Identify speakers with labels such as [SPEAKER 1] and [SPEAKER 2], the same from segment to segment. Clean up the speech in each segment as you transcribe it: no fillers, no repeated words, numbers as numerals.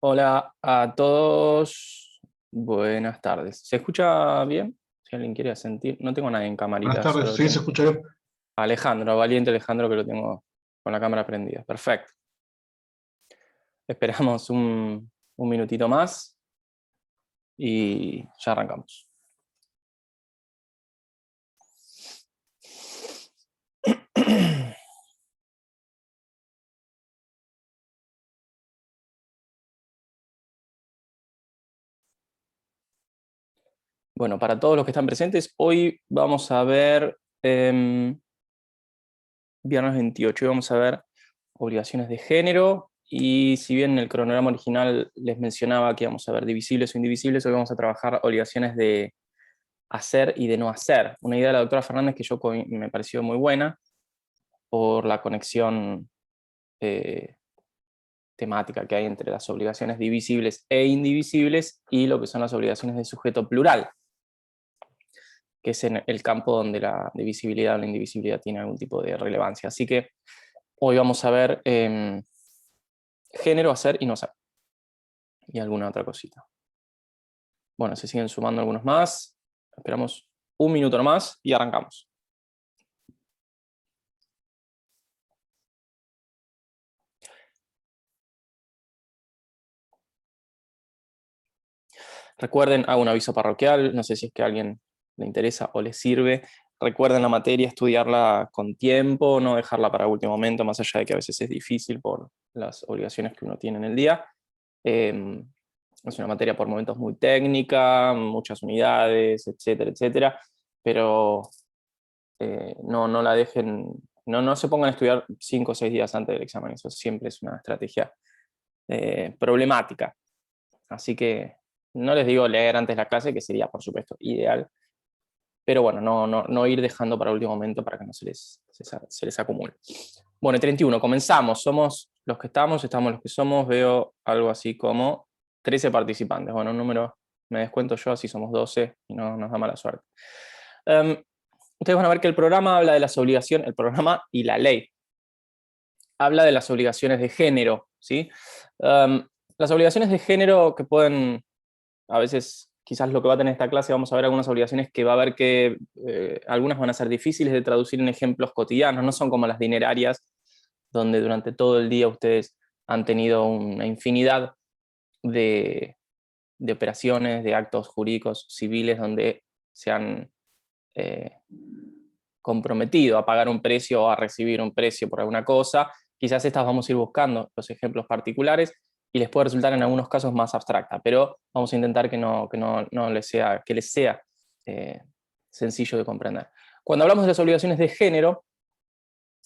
[SPEAKER 1] Hola a todos, buenas tardes. ¿Se escucha bien? Si alguien quiere sentir, no tengo a nadie en
[SPEAKER 2] Buenas
[SPEAKER 1] camarita,
[SPEAKER 2] tardes,
[SPEAKER 1] solo
[SPEAKER 2] sí, se
[SPEAKER 1] tengo
[SPEAKER 2] escucha bien.
[SPEAKER 1] a Alejandro, valiente Alejandro que lo tengo con la cámara prendida. Perfecto. Esperamos un minutito más y ya arrancamos. Bueno, para todos los que están presentes, hoy vamos a ver, viernes 28, y vamos a ver obligaciones de género, y si bien en el cronograma original les mencionaba que íbamos a ver divisibles o indivisibles, hoy vamos a trabajar obligaciones de hacer y de no hacer. Una idea de la doctora Fernández que me pareció muy buena por la conexión eh, temática que hay entre las obligaciones divisibles e indivisibles y lo que son las obligaciones de sujeto plural, que es en el campo donde la divisibilidad o la indivisibilidad tiene algún tipo de relevancia. Así que hoy vamos a ver género, hacer y no hacer, y alguna otra cosita. Bueno, se siguen sumando algunos más, esperamos un minuto nomás y arrancamos. Recuerden, hago un aviso parroquial, no sé si es que a alguien le interesa o le sirve. Recuerden la materia, estudiarla con tiempo, no dejarla para último momento, más allá de que a veces es difícil por las obligaciones que uno tiene en el día. Es una materia por momentos muy técnica, muchas unidades, etcétera, etcétera, pero no la dejen, no se pongan a estudiar 5 o 6 días antes del examen, eso siempre es una estrategia problemática. Así que no les digo leer antes la clase, que sería por supuesto ideal, pero bueno, no ir dejando para el último momento para que no se les acumule. Bueno, 31, comenzamos, somos los que estamos los que somos, veo algo así como 13 participantes, bueno, un número me descuento yo, así somos 12 y no nos da mala suerte. Ustedes van a ver que el programa habla de las obligaciones, el programa y la ley habla de las obligaciones de género, ¿sí? Las obligaciones de género que pueden, a veces, quizás lo que va a tener esta clase, vamos a ver algunas obligaciones que va a ver que algunas van a ser difíciles de traducir en ejemplos cotidianos, no son como las dinerarias, donde durante todo el día ustedes han tenido una infinidad de, de operaciones, de actos jurídicos civiles, donde se han eh, comprometido a pagar un precio o a recibir un precio por alguna cosa. Quizás estas vamos a ir buscando los ejemplos particulares y les puede resultar en algunos casos más abstracta, pero vamos a intentar que les sea sencillo de comprender. Cuando hablamos de las obligaciones de género,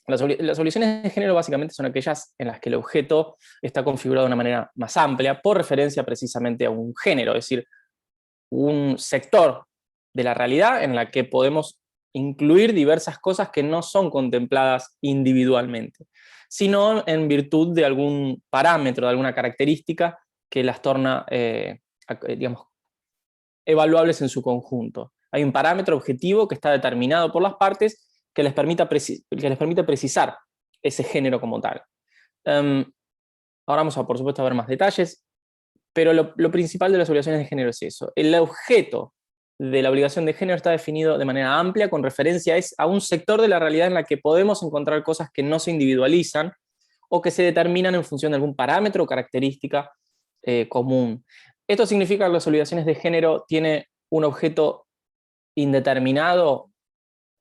[SPEAKER 1] las obligaciones de género básicamente son aquellas en las que el objeto está configurado de una manera más amplia, por referencia precisamente a un género, es decir, un sector de la realidad en la que podemos incluir diversas cosas que no son contempladas individualmente, sino en virtud de algún parámetro, de alguna característica que las torna, digamos, evaluables en su conjunto. Hay un parámetro objetivo que está determinado por las partes que les permite precisar ese género como tal. Ahora vamos a, por supuesto, a ver más detalles, pero lo principal de las obligaciones de género es eso. El objeto de la obligación de género está definido de manera amplia con referencia a un sector de la realidad en la que podemos encontrar cosas que no se individualizan o que se determinan en función de algún parámetro o característica común. Esto significa que las obligaciones de género tienen un objeto indeterminado.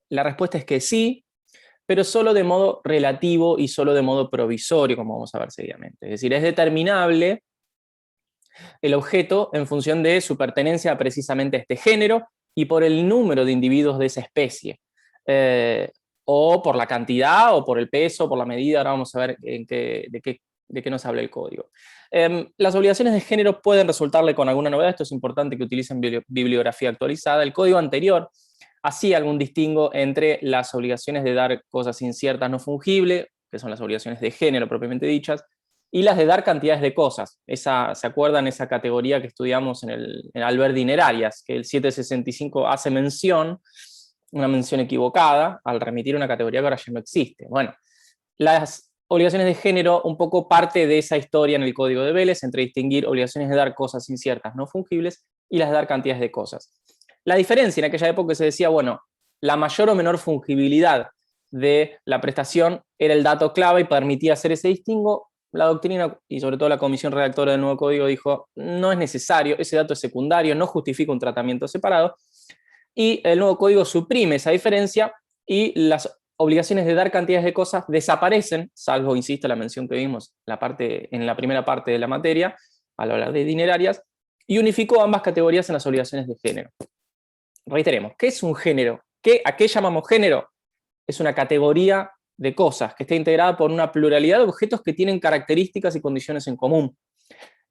[SPEAKER 1] La respuesta es que sí, pero solo de modo relativo y solo de modo provisorio, como vamos a ver seguidamente. Es decir, es determinable el objeto en función de su pertenencia precisamente a este género y por el número de individuos de esa especie, o por la cantidad, o por el peso, por la medida. Ahora vamos a ver de qué nos habla el código. Las obligaciones de género pueden resultarle con alguna novedad, esto es importante que utilicen bibliografía actualizada. El código anterior hacía algún distingo entre las obligaciones de dar cosas inciertas no fungibles, que son las obligaciones de género propiamente dichas, y las de dar cantidades de cosas. ¿Se acuerdan esa categoría que estudiamos en al ver dinerarias? Que el 765 hace mención, una mención equivocada, al remitir una categoría que ahora ya no existe. Bueno, las obligaciones de género, un poco parte de esa historia en el código de Vélez, entre distinguir obligaciones de dar cosas inciertas no fungibles y las de dar cantidades de cosas. La diferencia en aquella época se decía, bueno, la mayor o menor fungibilidad de la prestación era el dato clave y permitía hacer ese distingo. La doctrina y sobre todo la comisión redactora del nuevo código dijo, no es necesario, ese dato es secundario, no justifica un tratamiento separado, y el nuevo código suprime esa diferencia y las obligaciones de dar cantidades de cosas desaparecen, salvo, insisto, la mención que vimos en la primera parte de la materia, al hablar de dinerarias, y unificó ambas categorías en las obligaciones de género. Reiteremos, ¿qué es un género? ¿A qué llamamos género? Es una categoría de cosas que está integrada por una pluralidad de objetos que tienen características y condiciones en común.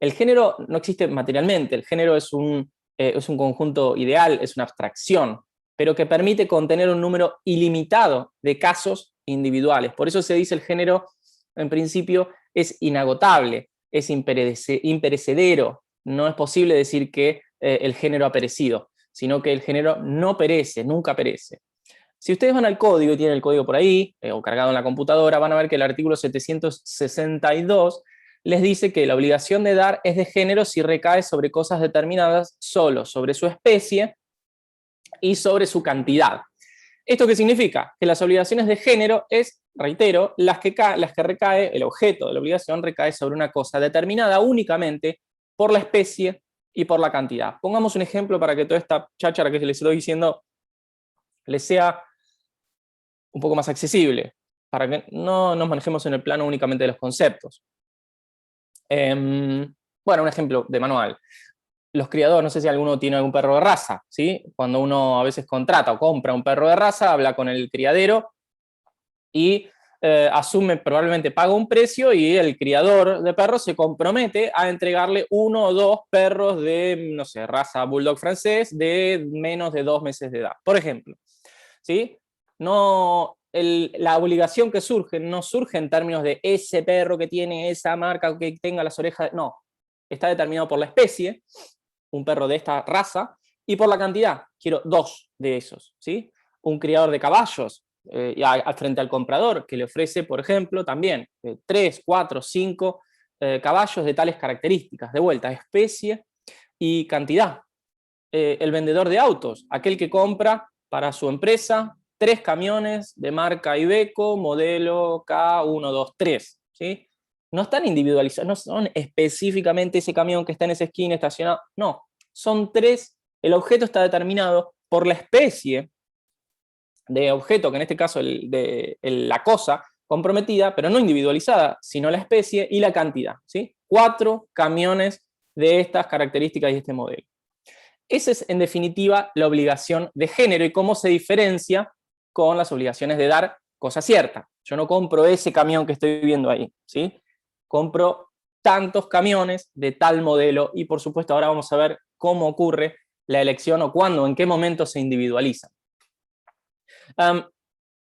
[SPEAKER 1] El género no existe materialmente, el género es un conjunto ideal, es una abstracción, pero que permite contener un número ilimitado de casos individuales. Por eso se dice el género, en principio, es inagotable, es imperecedero. No es posible decir que el género ha perecido, sino que el género no perece, nunca perece. Si ustedes van al código y tienen el código por ahí, o cargado en la computadora, van a ver que el artículo 762 les dice que la obligación de dar es de género si recae sobre cosas determinadas solo sobre su especie y sobre su cantidad. ¿Esto qué significa? Que las obligaciones de género es, reitero, las que recae, el objeto de la obligación recae sobre una cosa determinada únicamente por la especie y por la cantidad. Pongamos un ejemplo para que toda esta cháchara que les estoy diciendo les sea un poco más accesible, para que no nos manejemos en el plano únicamente de los conceptos. Bueno, un ejemplo de manual. Los criadores, no sé si alguno tiene algún perro de raza, ¿sí? Cuando uno a veces contrata o compra un perro de raza, habla con el criadero y asume, probablemente paga un precio y el criador de perros se compromete a entregarle 1 o 2 perros de, no sé, raza bulldog francés de menos de 2 meses de edad, por ejemplo. ¿Sí? No, la obligación que surge no surge en términos de ese perro que tiene esa marca o que tenga las orejas, no. Está determinado por la especie, un perro de esta raza, y por la cantidad. Quiero 2 de esos. ¿Sí? Un criador de caballos frente al comprador que le ofrece, por ejemplo, también 3, 4, 5 caballos de tales características. De vuelta, especie y cantidad. El vendedor de autos, aquel que compra para su empresa 3 camiones de marca Iveco, modelo K123, ¿sí? No están individualizados, no son específicamente ese camión que está en esa esquina estacionado, no, son 3, el objeto está determinado por la especie de objeto, que en este caso la cosa comprometida, pero no individualizada, sino la especie y la cantidad, ¿sí? 4 camiones de estas características y este modelo. Esa es, en definitiva, la obligación de género y cómo se diferencia con las obligaciones de dar cosa cierta. Yo no compro ese camión que estoy viendo ahí, ¿sí? Compro tantos camiones de tal modelo y, por supuesto, ahora vamos a ver cómo ocurre la elección o cuándo, en qué momento se individualiza.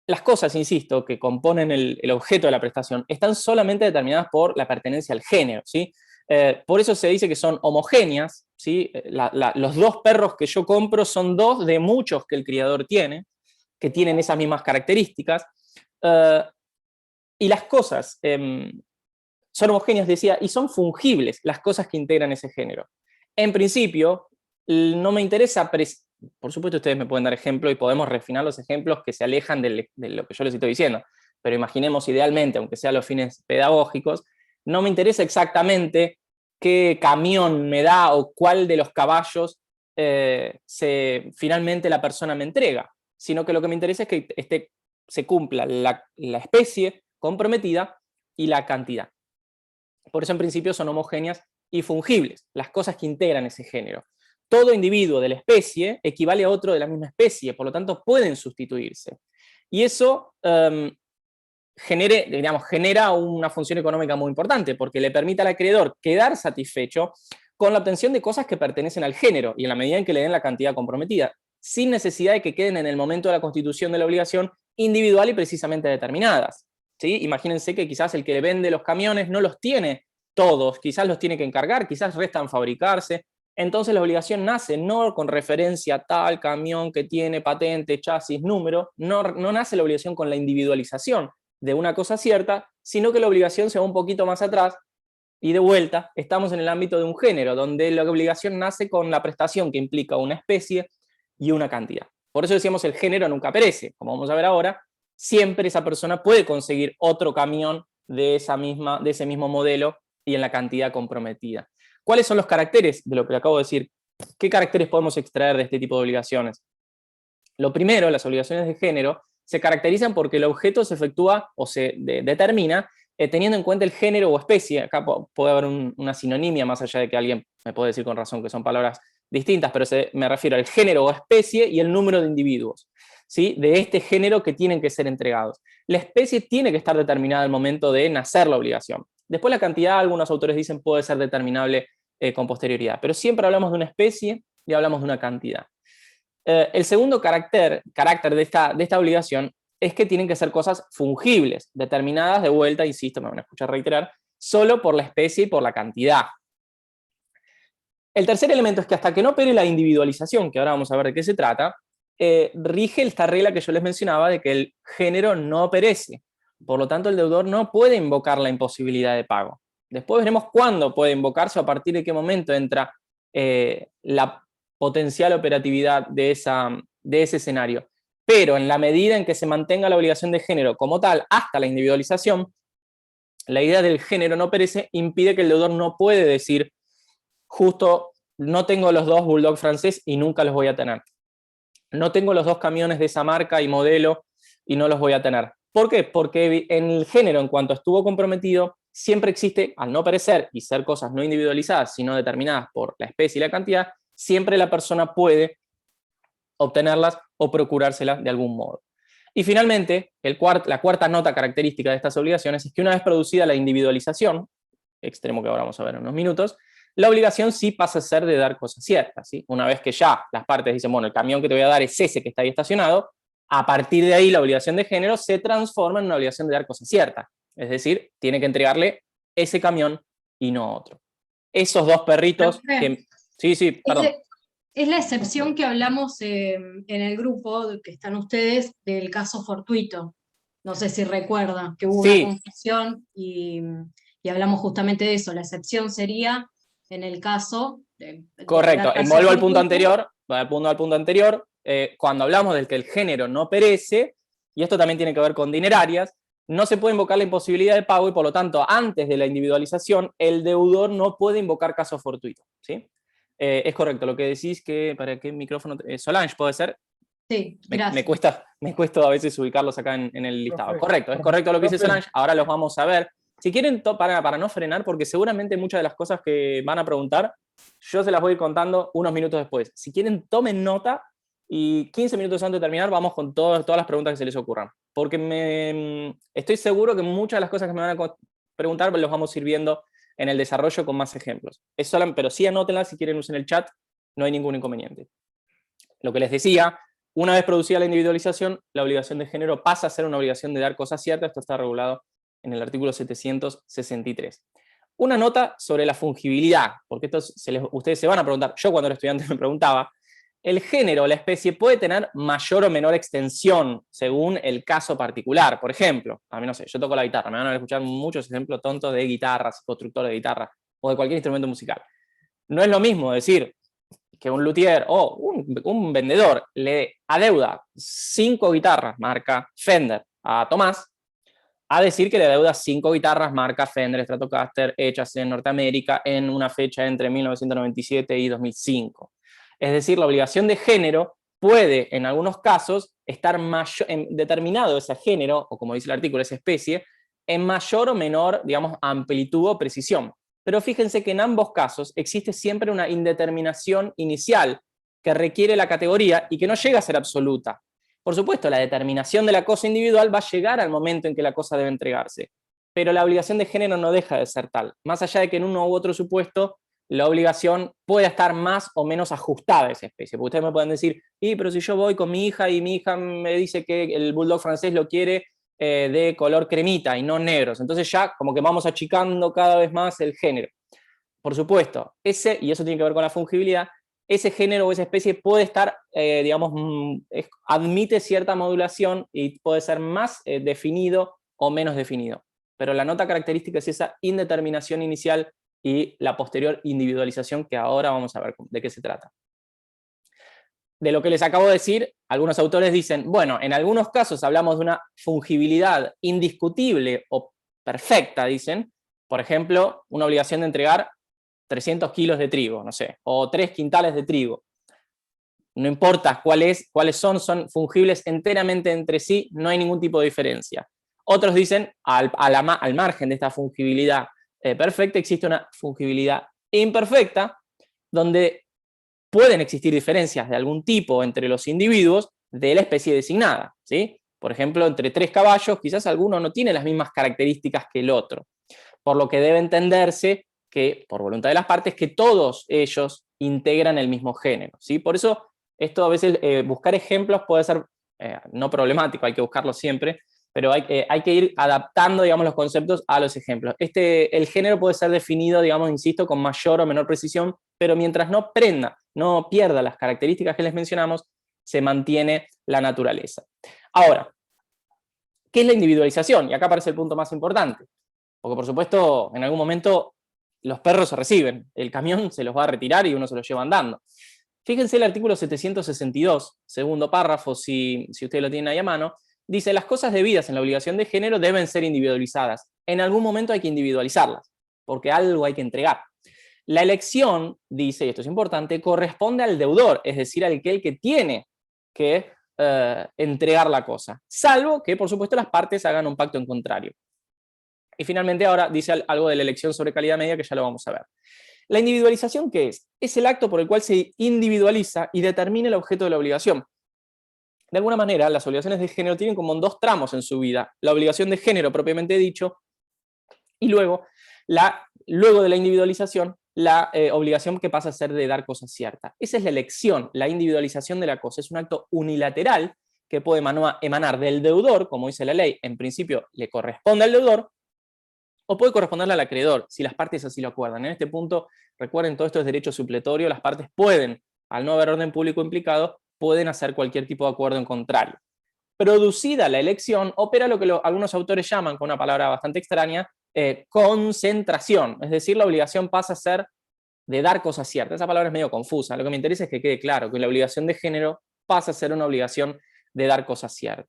[SPEAKER 1] Las cosas, insisto, que componen el objeto de la prestación están solamente determinadas por la pertenencia al género, ¿sí? Por eso se dice que son homogéneas, ¿sí? Los 2 perros que yo compro son 2 de muchos que el criador tiene, que tienen esas mismas características, y las cosas son homogéneas, decía, y son fungibles las cosas que integran ese género. En principio, no me interesa, por supuesto ustedes me pueden dar ejemplos y podemos refinar los ejemplos que se alejan de lo que yo les estoy diciendo, pero imaginemos idealmente, aunque sea a los fines pedagógicos, no me interesa exactamente qué camión me da o cuál de los caballos finalmente la persona me entrega, sino que lo que me interesa es que se cumpla la especie comprometida y la cantidad. Por eso en principio son homogéneas y fungibles, las cosas que integran ese género. Todo individuo de la especie equivale a otro de la misma especie, por lo tanto pueden sustituirse. Y eso genera una función económica muy importante, porque le permite al acreedor quedar satisfecho con la obtención de cosas que pertenecen al género, y en la medida en que le den la cantidad comprometida, sin necesidad de que queden en el momento de la constitución de la obligación individual y precisamente determinadas. ¿Sí? Imagínense que quizás el que le vende los camiones no los tiene todos, quizás los tiene que encargar, quizás restan fabricarse. Entonces la obligación nace no con referencia a tal camión que tiene patente, chasis, número, no nace la obligación con la individualización de una cosa cierta, sino que la obligación se va un poquito más atrás, y de vuelta estamos en el ámbito de un género, donde la obligación nace con la prestación que implica una especie y una cantidad. Por eso decíamos el género nunca perece, como vamos a ver ahora, siempre esa persona puede conseguir otro camión de ese mismo modelo y en la cantidad comprometida. ¿Cuáles son los caracteres de lo que le acabo de decir? ¿Qué caracteres podemos extraer de este tipo de obligaciones? Lo primero, las obligaciones de género se caracterizan porque el objeto se efectúa o se determina teniendo en cuenta el género o especie. Acá puede haber una sinonimia, más allá de que alguien me puede decir con razón que son palabras distintas, pero me refiero al género o especie y el número de individuos, ¿sí?, de este género que tienen que ser entregados. La especie tiene que estar determinada al momento de nacer la obligación. Después la cantidad, algunos autores dicen, puede ser determinable con posterioridad, pero siempre hablamos de una especie y hablamos de una cantidad. El segundo carácter de esta obligación es que tienen que ser cosas fungibles, determinadas de vuelta, insisto, me van a escuchar reiterar, solo por la especie y por la cantidad. El tercer elemento es que hasta que no opere la individualización, que ahora vamos a ver de qué se trata, rige esta regla que yo les mencionaba de que el género no perece. Por lo tanto, el deudor no puede invocar la imposibilidad de pago. Después veremos cuándo puede invocarse o a partir de qué momento entra la potencial operatividad de ese escenario. Pero en la medida en que se mantenga la obligación de género como tal hasta la individualización, la idea del género no perece impide que el deudor no puede decir justo no tengo los 2 Bulldog francés y nunca los voy a tener. No tengo los 2 camiones de esa marca y modelo y no los voy a tener. ¿Por qué? Porque en el género, en cuanto estuvo comprometido, siempre existe, al no perecer y ser cosas no individualizadas, sino determinadas por la especie y la cantidad, siempre la persona puede obtenerlas o procurárselas de algún modo. Y finalmente, la cuarta nota característica de estas obligaciones es que una vez producida la individualización, extremo que ahora vamos a ver en unos minutos, la obligación sí pasa a ser de dar cosas ciertas, ¿sí? Una vez que ya las partes dicen, bueno, el camión que te voy a dar es ese que está ahí estacionado, a partir de ahí la obligación de género se transforma en una obligación de dar cosas ciertas. Es decir, tiene que entregarle ese camión y no otro. Esos 2 perritos que... Sí, perdón.
[SPEAKER 2] Es la excepción que hablamos en el grupo que están ustedes del caso fortuito. No sé si recuerda que hubo una confusión y hablamos justamente de eso. La excepción sería en el caso...
[SPEAKER 1] Correcto, vuelvo al punto anterior, cuando hablamos del que el género no perece, y esto también tiene que ver con dinerarias, no se puede invocar la imposibilidad de pago y por lo tanto antes de la individualización el deudor no puede invocar caso fortuito, ¿sí? Es correcto lo que decís, que ¿para qué micrófono? Solange, ¿puede ser?
[SPEAKER 2] Sí, gracias.
[SPEAKER 1] Me cuesta a veces ubicarlos acá en el listado. Correcto, es correcto lo que dice Solange, ahora los vamos a ver. Si quieren, para no frenar, porque seguramente muchas de las cosas que van a preguntar, yo se las voy a ir contando unos minutos después. Si quieren, tomen nota y 15 minutos antes de terminar vamos con todas las preguntas que se les ocurran. Porque estoy seguro que muchas de las cosas que me van a preguntar los vamos a ir viendo en el desarrollo con más ejemplos. Pero sí anótenlas si quieren, usen el chat, no hay ningún inconveniente. Lo que les decía, una vez producida la individualización, la obligación de género pasa a ser una obligación de dar cosas ciertas. Esto está regulado en el artículo 763. Una nota sobre la fungibilidad, porque ustedes se van a preguntar, yo cuando era estudiante me preguntaba, el género o la especie puede tener mayor o menor extensión según el caso particular. Por ejemplo, a mí no sé, yo toco la guitarra, me van a escuchar muchos ejemplos tontos de guitarras, constructores de guitarra o de cualquier instrumento musical. No es lo mismo decir que un luthier o un vendedor le adeuda 5 guitarras marca Fender a Tomás, a decir que le adeuda 5 guitarras marca Fender Stratocaster hechas en Norteamérica en una fecha entre 1997 y 2005. Es decir, la obligación de género puede, en algunos casos, estar determinado ese género, o como dice el artículo, esa especie, en mayor o menor, digamos, amplitud o precisión. Pero fíjense que en ambos casos existe siempre una indeterminación inicial que requiere la categoría y que no llega a ser absoluta. Por supuesto, la determinación de la cosa individual va a llegar al momento en que la cosa debe entregarse, pero la obligación de género no deja de ser tal, más allá de que en uno u otro supuesto la obligación pueda estar más o menos ajustada a esa especie. Porque ustedes me pueden decir, pero si yo voy con mi hija y mi hija me dice que el bulldog francés lo quiere de color cremita y no negros, entonces ya como que vamos achicando cada vez más el género. Por supuesto, y eso tiene que ver con la fungibilidad, ese género o esa especie puede estar, digamos, admite cierta modulación y puede ser más definido o menos definido. Pero la nota característica es esa indeterminación inicial y la posterior individualización, que ahora vamos a ver de qué se trata. De lo que les acabo de decir, algunos autores dicen, bueno, en algunos casos hablamos de una fungibilidad indiscutible o perfecta, dicen, por ejemplo, una obligación de entregar 300 kilos de trigo, no sé, o 3 quintales de trigo. No importa cuáles son fungibles enteramente entre sí, no hay ningún tipo de diferencia. Otros dicen, al margen de esta fungibilidad perfecta, existe una fungibilidad imperfecta, donde pueden existir diferencias de algún tipo entre los individuos de la especie designada, ¿sí? Por ejemplo, entre 3 caballos, quizás alguno no tiene las mismas características que el otro, por lo que debe entenderse que, por voluntad de las partes, que todos ellos integran el mismo género, ¿sí? Por eso, esto a veces, buscar ejemplos puede ser no problemático, hay que buscarlos siempre, pero hay que ir adaptando, digamos, los conceptos a los ejemplos. El género puede ser definido, digamos, insisto, con mayor o menor precisión, pero mientras no pierda las características que les mencionamos, se mantiene la naturaleza. Ahora, ¿qué es la individualización? Y acá aparece el punto más importante, porque por supuesto, en algún momento los perros se reciben, el camión se los va a retirar y uno se los lleva andando. Fíjense el artículo 762, segundo párrafo, si ustedes lo tienen ahí a mano, dice, las cosas debidas en la obligación de género deben ser individualizadas. En algún momento hay que individualizarlas, porque algo hay que entregar. La elección, dice, y esto es importante, corresponde al deudor, es decir, al que tiene que entregar la cosa, salvo que, por supuesto, las partes hagan un pacto en contrario. Y finalmente ahora dice algo de la elección sobre calidad media, que ya lo vamos a ver. La individualización, ¿qué es? Es el acto por el cual se individualiza y determina el objeto de la obligación. De alguna manera, las obligaciones de género tienen como 2 tramos en su vida. La obligación de género, propiamente dicho, y luego de la individualización, la obligación que pasa a ser de dar cosa cierta. Esa es la elección, la individualización de la cosa. Es un acto unilateral que puede emanar del deudor, como dice la ley, en principio le corresponde al deudor, o puede corresponderle al acreedor, si las partes así lo acuerdan. En este punto, recuerden, todo esto es derecho supletorio, las partes pueden, al no haber orden público implicado, pueden hacer cualquier tipo de acuerdo en contrario. Producida la elección, opera lo que algunos autores llaman, con una palabra bastante extraña, concentración, es decir, la obligación pasa a ser de dar cosas ciertas. Esa palabra es medio confusa, lo que me interesa es que quede claro, que la obligación de género pasa a ser una obligación de dar cosas ciertas.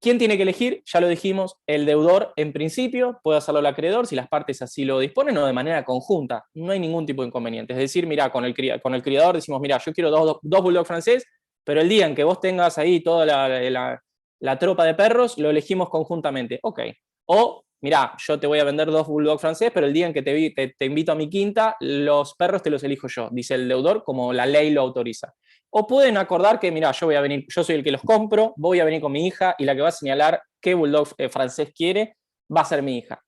[SPEAKER 1] ¿Quién tiene que elegir? Ya lo dijimos, el deudor en principio, puede hacerlo el acreedor si las partes así lo disponen o de manera conjunta, no hay ningún tipo de inconveniente. Es decir, mira, con el criador decimos, mira, yo quiero dos bulldog francés, pero el día en que vos tengas ahí toda la tropa de perros, lo elegimos conjuntamente. Ok. O, mira, yo te voy a vender 2 bulldog francés, pero el día en que te invito a mi quinta, los perros te los elijo yo, dice el deudor, como la ley lo autoriza. O pueden acordar que, mira, yo soy el que los compro, voy a venir con mi hija y la que va a señalar qué bulldog francés quiere va a ser mi hija.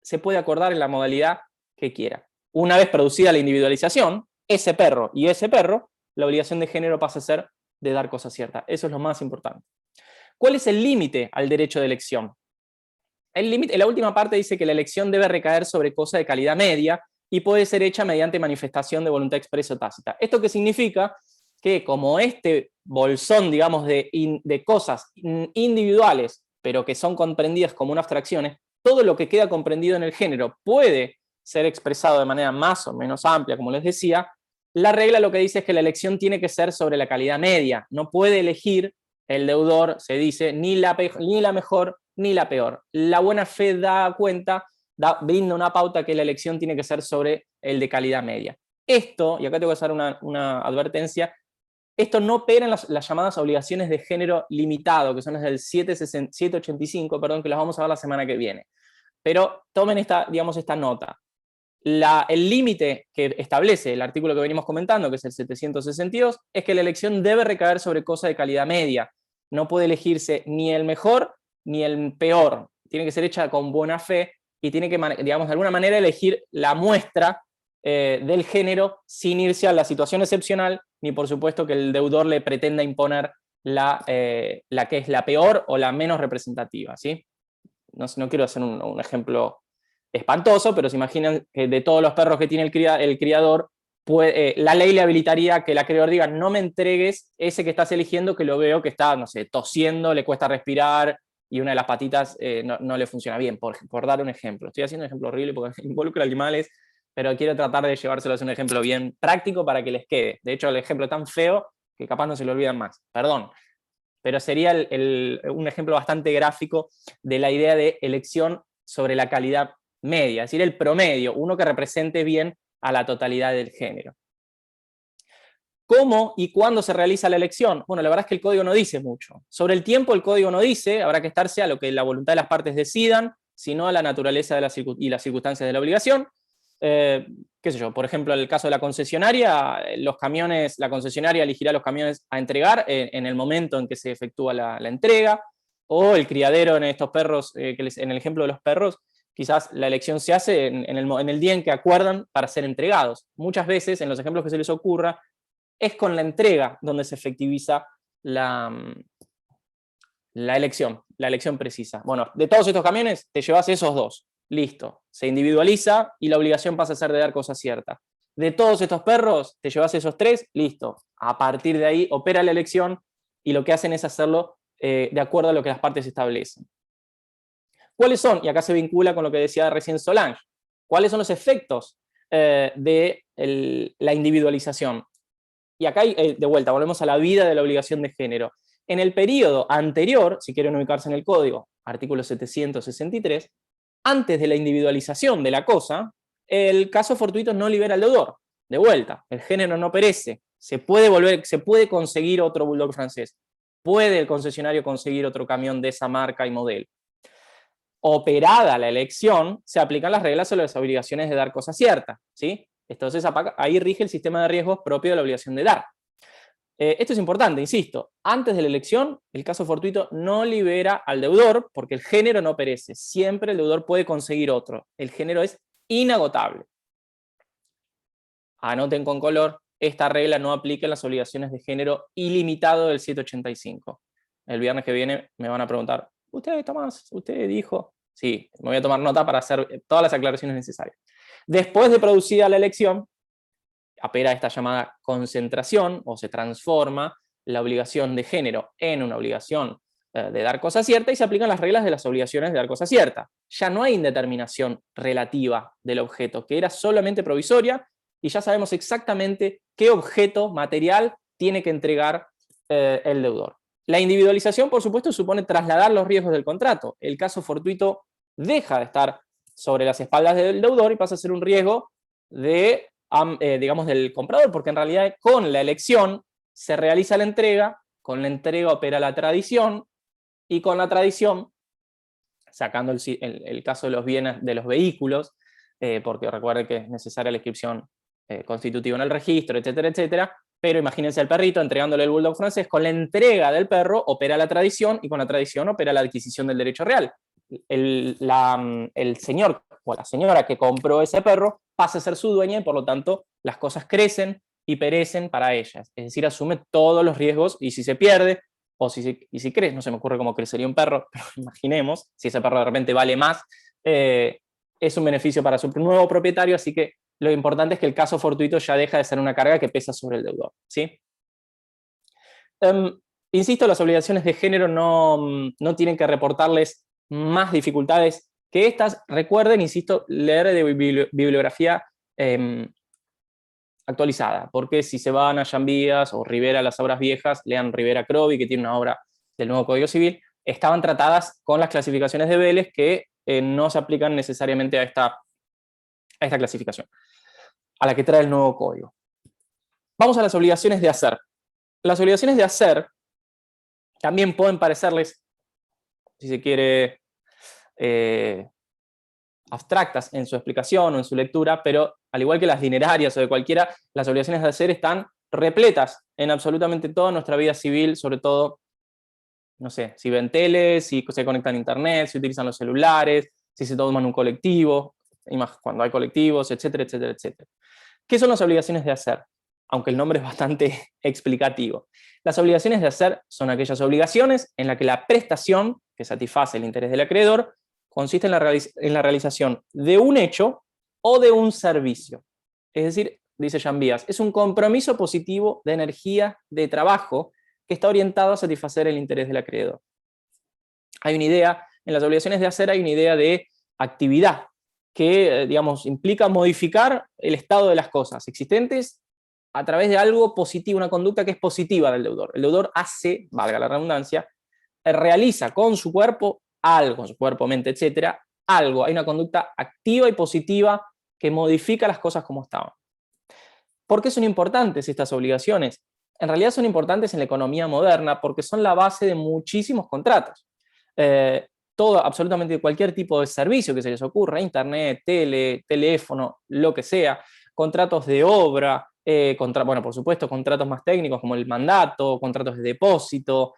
[SPEAKER 1] Se puede acordar en la modalidad que quiera. Una vez producida la individualización, ese perro y ese perro, la obligación de género pasa a ser de dar cosa cierta. Eso es lo más importante. ¿Cuál es el límite al derecho de elección? El límite, en la última parte dice que la elección debe recaer sobre cosa de calidad media y puede ser hecha mediante manifestación de voluntad expresa o tácita. ¿Esto qué significa? Que como este bolsón, digamos, de cosas individuales, pero que son comprendidas como una abstracciones, todo lo que queda comprendido en el género puede ser expresado de manera más o menos amplia, como les decía. La regla lo que dice es que la elección tiene que ser sobre la calidad media. No puede elegir el deudor, se dice, ni la mejor ni la peor. La buena fe brinda una pauta que la elección tiene que ser sobre el de calidad media. Esto, y acá tengo que hacer una advertencia, esto no opera en las llamadas obligaciones de género limitado, que son las del 785, perdón, que las vamos a ver la semana que viene. Pero tomen esta nota. El límite que establece el artículo que venimos comentando, que es el 762, es que la elección debe recaer sobre cosa de calidad media. No puede elegirse ni el mejor ni el peor. Tiene que ser hecha con buena fe y tiene que, digamos, de alguna manera elegir la muestra del género sin irse a la situación excepcional, ni por supuesto que el deudor le pretenda imponer la que es la peor o la menos representativa, ¿sí? No quiero hacer un ejemplo espantoso, pero se imaginan que de todos los perros que tiene el criador, la ley le habilitaría que el acreedor diga, no me entregues ese que estás eligiendo, que lo veo que está, no sé, tosiendo, le cuesta respirar, y una de las patitas no le funciona bien, por dar un ejemplo. Estoy haciendo un ejemplo horrible porque involucra animales, pero quiero tratar de llevárselos a un ejemplo bien práctico para que les quede. De hecho, el ejemplo es tan feo que capaz no se lo olvidan más. Perdón. Pero sería un ejemplo bastante gráfico de la idea de elección sobre la calidad media, es decir, el promedio, uno que represente bien a la totalidad del género. ¿Cómo y cuándo se realiza la elección? Bueno, la verdad es que el código no dice mucho. Sobre el tiempo el código no dice, habrá que estarse a lo que la voluntad de las partes decidan, sino a la naturaleza de y las circunstancias de la obligación. Qué sé yo, por ejemplo, en el caso de la concesionaria, la concesionaria elegirá los camiones a entregar en el momento en que se efectúa la entrega, o el criadero en estos perros, en el ejemplo de los perros, quizás la elección se hace en el día en que acuerdan para ser entregados. Muchas veces, en los ejemplos que se les ocurra, es con la entrega donde se efectiviza la elección precisa. Bueno, de todos estos camiones, te llevas esos dos. Listo. Se individualiza y la obligación pasa a ser de dar cosa cierta. De todos estos perros, te llevas esos tres, listo. A partir de ahí opera la elección y lo que hacen es hacerlo de acuerdo a lo que las partes establecen. ¿Cuáles son? Y acá se vincula con lo que decía recién Solange. ¿Cuáles son los efectos de la individualización? Y acá, de vuelta, volvemos a la vida de la obligación de género. En el periodo anterior, si quieren ubicarse en el código, artículo 763, antes de la individualización de la cosa, el caso fortuito no libera al deudor. De vuelta, el género no perece. Se puede conseguir otro bulldog francés. Puede el concesionario conseguir otro camión de esa marca y modelo. Operada la elección, se aplican las reglas sobre las obligaciones de dar cosa cierta, ¿sí? Entonces ahí rige el sistema de riesgos propio de la obligación de dar. Esto es importante, insisto, antes de la elección el caso fortuito no libera al deudor porque el género no perece, siempre el deudor puede conseguir otro, el género es inagotable. Anoten con color, esta regla no aplica en las obligaciones de género ilimitado del 785. El viernes que viene me van a preguntar, ¿usted, Tomás, usted dijo? Sí, me voy a tomar nota para hacer todas las aclaraciones necesarias. Después de producida la elección, opera esta llamada concentración, o se transforma la obligación de género en una obligación de dar cosa cierta, y se aplican las reglas de las obligaciones de dar cosa cierta. Ya no hay indeterminación relativa del objeto, que era solamente provisoria, y ya sabemos exactamente qué objeto material tiene que entregar el deudor. La individualización, por supuesto, supone trasladar los riesgos del contrato. El caso fortuito deja de estar sobre las espaldas del deudor y pasa a ser un riesgo digamos, del comprador, porque en realidad con la elección se realiza la entrega, con la entrega opera la tradición, y con la tradición, sacando el caso de los bienes de los vehículos, porque recuerden que es necesaria la inscripción constitutiva en el registro, etcétera, etcétera, pero imagínense al perrito entregándole el bulldog francés, con la entrega del perro opera la tradición, y con la tradición opera la adquisición del derecho real. El señor o la señora que compró ese perro pasa a ser su dueña y por lo tanto las cosas crecen y perecen para ellas. Es decir, asume todos los riesgos y si se pierde, o si crece, no se me ocurre cómo crecería un perro, pero imaginemos, si ese perro de repente vale más, es un beneficio para su nuevo propietario, así que lo importante es que el caso fortuito ya deja de ser una carga que pesa sobre el deudor, ¿sí? Insisto, las obligaciones de género no tienen que reportarles más dificultades que estas. Recuerden, insisto, leer de bibliografía actualizada, porque si se van a Llambías o Rivera, las obras viejas, lean Rivera Crovi, que tiene una obra del nuevo Código Civil, estaban tratadas con las clasificaciones de Vélez que no se aplican necesariamente a esta clasificación, a la que trae el nuevo código. Vamos a las obligaciones de hacer. Las obligaciones de hacer también pueden parecerles, si se quiere, abstractas en su explicación o en su lectura, pero al igual que las dinerarias o de cualquiera, las obligaciones de hacer están repletas en absolutamente toda nuestra vida civil, sobre todo, no sé, si ven tele, si se conectan a internet, si utilizan los celulares, si se toman un colectivo, cuando hay colectivos, etcétera, etcétera, etcétera. ¿Qué son las obligaciones de hacer? Aunque el nombre es bastante explicativo. Las obligaciones de hacer son aquellas obligaciones en las que la prestación, que satisface el interés del acreedor, consiste en la realización de un hecho o de un servicio. Es decir, dice Llambías, es un compromiso positivo de energía, de trabajo, que está orientado a satisfacer el interés del acreedor. hay una idea, en las obligaciones de hacer hay una idea de actividad, que, digamos, implica modificar el estado de las cosas existentes a través de algo positivo, una conducta que es positiva del deudor. El deudor hace, valga la redundancia, realiza con su cuerpo algo, con su cuerpo, mente, etcétera, algo. Hay una conducta activa y positiva que modifica las cosas como estaban. ¿Por qué son importantes estas obligaciones? En realidad son importantes en la economía moderna porque son la base de muchísimos contratos. Todo, absolutamente cualquier tipo de servicio que se les ocurra, internet, teléfono, lo que sea, contratos de obra, bueno, por supuesto, contratos más técnicos como el mandato, contratos de depósito,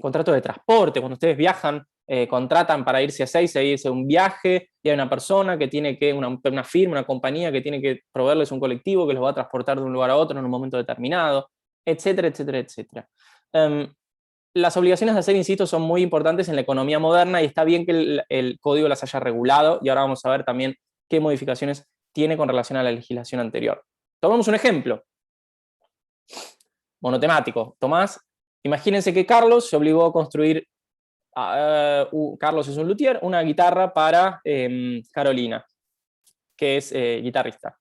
[SPEAKER 1] contratos de transporte, cuando ustedes viajan, contratan para irse a Ezeiza e irse a un viaje, y hay una persona que tiene que, una firma, una compañía que tiene que proveerles un colectivo que los va a transportar de un lugar a otro en un momento determinado, etcétera, etcétera, etcétera. Las obligaciones de hacer, insisto, son muy importantes en la economía moderna y está bien que el código las haya regulado, y ahora vamos a ver también qué modificaciones tiene con relación a la legislación anterior. Tomamos un ejemplo monotemático. Tomás, imagínense que Carlos se obligó a construir, Carlos es un luthier, una guitarra para Carolina, que es guitarrista.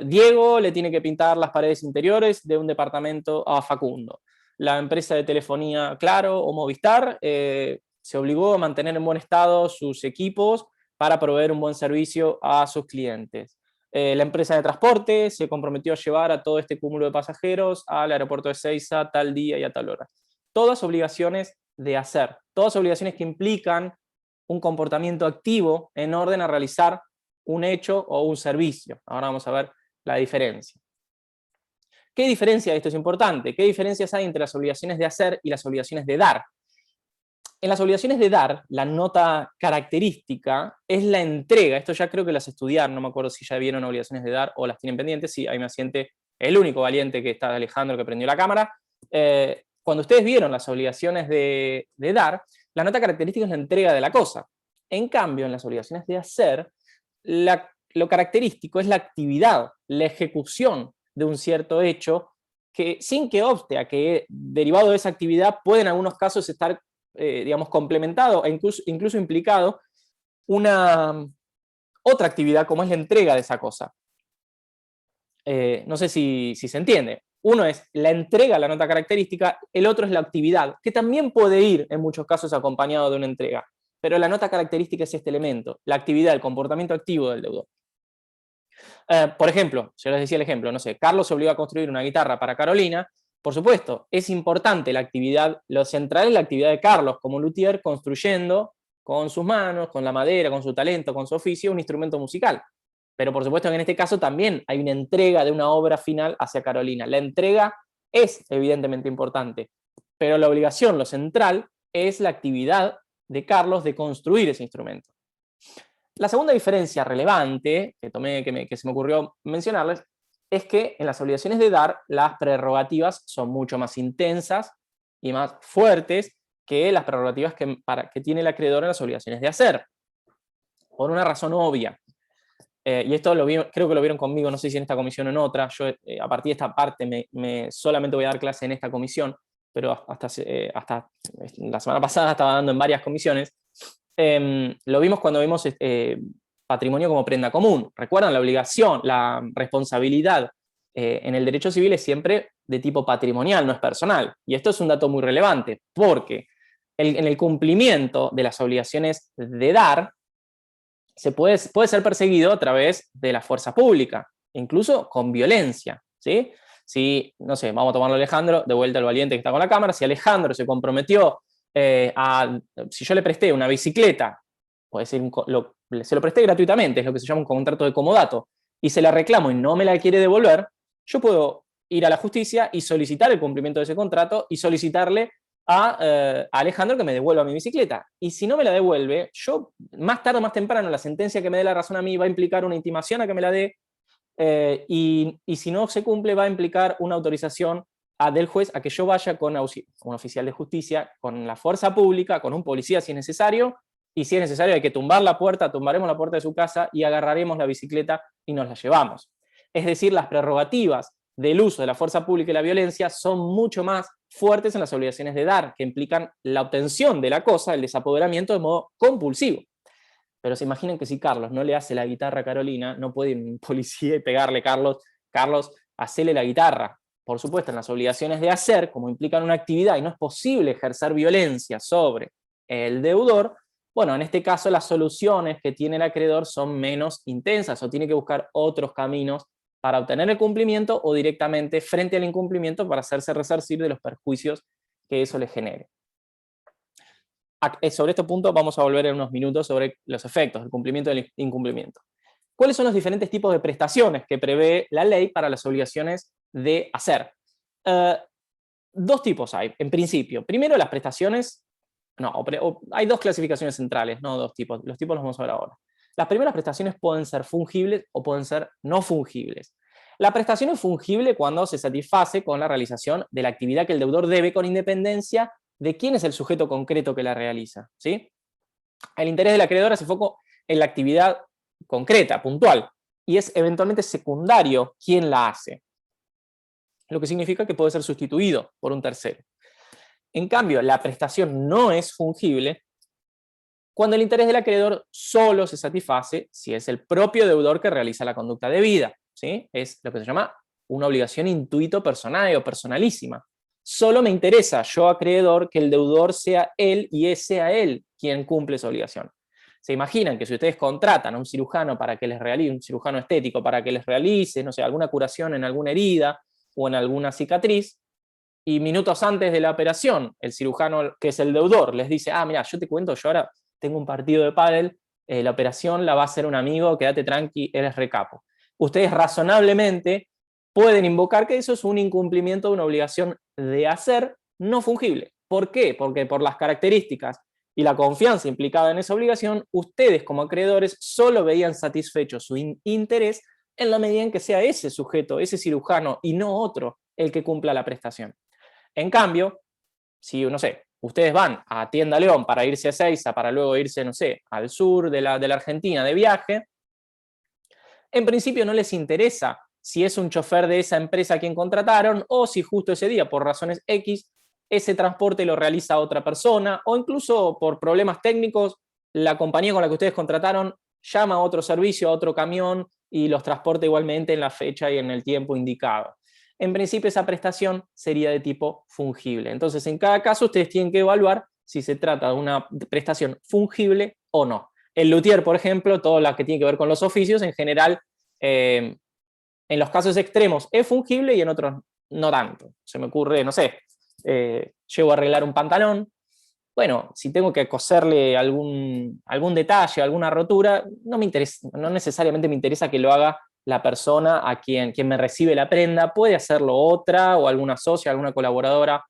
[SPEAKER 1] Diego le tiene que pintar las paredes interiores de un departamento a Facundo. La empresa de telefonía Claro o Movistar se obligó a mantener en buen estado sus equipos para proveer un buen servicio a sus clientes. La empresa de transporte se comprometió a llevar a todo este cúmulo de pasajeros al aeropuerto de Ezeiza tal día y a tal hora. Todas obligaciones de hacer, todas obligaciones que implican un comportamiento activo en orden a realizar un hecho o un servicio. Ahora vamos a ver la diferencia. ¿Qué diferencia? Esto es importante. ¿Qué diferencias hay entre las obligaciones de hacer y las obligaciones de dar? En las obligaciones de dar, la nota característica es la entrega. Esto ya creo que las estudiaron, no me acuerdo si ya vieron obligaciones de dar o las tienen pendientes. Sí, ahí me asiente el único valiente que está Alejandro, que prendió la cámara. Cuando ustedes vieron las obligaciones de dar, la nota característica es la entrega de la cosa. En cambio, en las obligaciones de hacer, lo característico es la actividad, la ejecución de un cierto hecho, que sin que obste a que derivado de esa actividad puede en algunos casos estar digamos, complementado e incluso implicado una otra actividad como es la entrega de esa cosa. No sé si se entiende. Uno es la entrega, la nota característica, el otro es la actividad, que también puede ir en muchos casos acompañado de una entrega. Pero la nota característica es este elemento, la actividad, el comportamiento activo del deudor. Por ejemplo, yo les decía el ejemplo, no sé, Carlos se obligó a construir una guitarra para Carolina. Por supuesto, es importante la actividad, lo central es la actividad de Carlos como luthier construyendo con sus manos, con la madera, con su talento, con su oficio, un instrumento musical. Pero por supuesto que en este caso también hay una entrega de una obra final hacia Carolina. La entrega es evidentemente importante, pero la obligación, lo central, es la actividad de Carlos de construir ese instrumento. La segunda diferencia relevante que se me ocurrió mencionarles es que en las obligaciones de dar las prerrogativas son mucho más intensas y más fuertes que las prerrogativas que tiene el acreedor en las obligaciones de hacer, por una razón obvia. Y esto creo que lo vieron conmigo, no sé si en esta comisión o en otra. Yo a partir de esta parte solamente voy a dar clase en esta comisión, pero hasta la semana pasada estaba dando en varias comisiones. Lo vimos cuando vimos patrimonio como prenda común. ¿Recuerdan? La obligación, la responsabilidad en el derecho civil es siempre de tipo patrimonial, no es personal. Y esto es un dato muy relevante, porque en el cumplimiento de las obligaciones de dar, se puede ser perseguido a través de la fuerza pública, incluso con violencia, ¿sí? Si, no sé, vamos a tomarlo a Alejandro, de vuelta al valiente que está con la cámara, si Alejandro se comprometió si yo le presté una bicicleta, puede ser se lo presté gratuitamente, es lo que se llama un contrato de comodato, y se la reclamo y no me la quiere devolver, yo puedo ir a la justicia y solicitar el cumplimiento de ese contrato y solicitarle a Alejandro que me devuelva mi bicicleta. Y si no me la devuelve, yo más tarde o más temprano la sentencia que me dé la razón a mí va a implicar una intimación a que me la dé, y si no se cumple va a implicar una autorización del juez a que yo vaya con un oficial de justicia, con la fuerza pública, con un policía si es necesario, y si es necesario hay que tumbar la puerta, tumbaremos la puerta de su casa y agarraremos la bicicleta y nos la llevamos. Es decir, las prerrogativas del uso de la fuerza pública y la violencia son mucho más fuertes en las obligaciones de dar, que implican la obtención de la cosa, el desapoderamiento de modo compulsivo. Pero se imaginen que si Carlos no le hace la guitarra a Carolina, no puede ir un policía y pegarle, Carlos, hacele la guitarra. Por supuesto, en las obligaciones de hacer, como implican una actividad y no es posible ejercer violencia sobre el deudor, bueno, en este caso las soluciones que tiene el acreedor son menos intensas o tiene que buscar otros caminos para obtener el cumplimiento o directamente frente al incumplimiento para hacerse resarcir de los perjuicios que eso le genere. Sobre este punto vamos a volver en unos minutos sobre los efectos del cumplimiento y del incumplimiento. ¿Cuáles son los diferentes tipos de prestaciones que prevé la ley para las obligaciones de hacer? Dos tipos hay, en principio. Primero, las prestaciones, hay dos clasificaciones centrales, no dos tipos, los tipos los vamos a ver ahora. Las primeras prestaciones pueden ser fungibles o pueden ser no fungibles. La prestación es fungible cuando se satisface con la realización de la actividad que el deudor debe con independencia de quién es el sujeto concreto que la realiza, ¿sí? El interés del acreedor hace foco en la actividad concreta, puntual, y es eventualmente secundario quién la hace, lo que significa que puede ser sustituido por un tercero. En cambio, la prestación no es fungible cuando el interés del acreedor solo se satisface si es el propio deudor que realiza la conducta debida, ¿sí? Es lo que se llama una obligación intuito personal o personalísima. Solo me interesa, yo acreedor, que el deudor sea él y sea él quien cumple esa obligación. Se imaginan que si ustedes contratan a un cirujano para que les realice, un cirujano estético para que les realice, no sé, alguna curación en alguna herida o en alguna cicatriz, y minutos antes de la operación, el cirujano, que es el deudor, les dice, mira, yo te cuento, yo ahora tengo un partido de pádel, la operación la va a hacer un amigo, quédate tranqui, eres recapo. Ustedes razonablemente pueden invocar que eso es un incumplimiento de una obligación de hacer no fungible. ¿Por qué? Porque por las características y la confianza implicada en esa obligación, ustedes como acreedores solo veían satisfecho su interés en la medida en que sea ese sujeto, ese cirujano, y no otro el que cumpla la prestación. En cambio, si, no sé, ustedes van a Tienda León para irse a Ezeiza, para luego irse, no sé, al sur de la Argentina de viaje, en principio no les interesa si es un chofer de esa empresa a quien contrataron o si justo ese día, por razones X, ese transporte lo realiza otra persona o incluso por problemas técnicos, la compañía con la que ustedes contrataron llama a otro servicio, a otro camión y los transporta igualmente en la fecha y en el tiempo indicado. En principio esa prestación sería de tipo fungible. Entonces en cada caso ustedes tienen que evaluar si se trata de una prestación fungible o no. El luthier, por ejemplo, todo lo que tiene que ver con los oficios, en general, en los casos extremos es fungible y en otros no tanto. Se me ocurre, no sé, llego a arreglar un pantalón, bueno, si tengo que coserle algún detalle, alguna rotura, no me interesa, no necesariamente me interesa que lo haga la persona a quien me recibe la prenda, puede hacerlo otra o alguna socia, alguna colaboradora,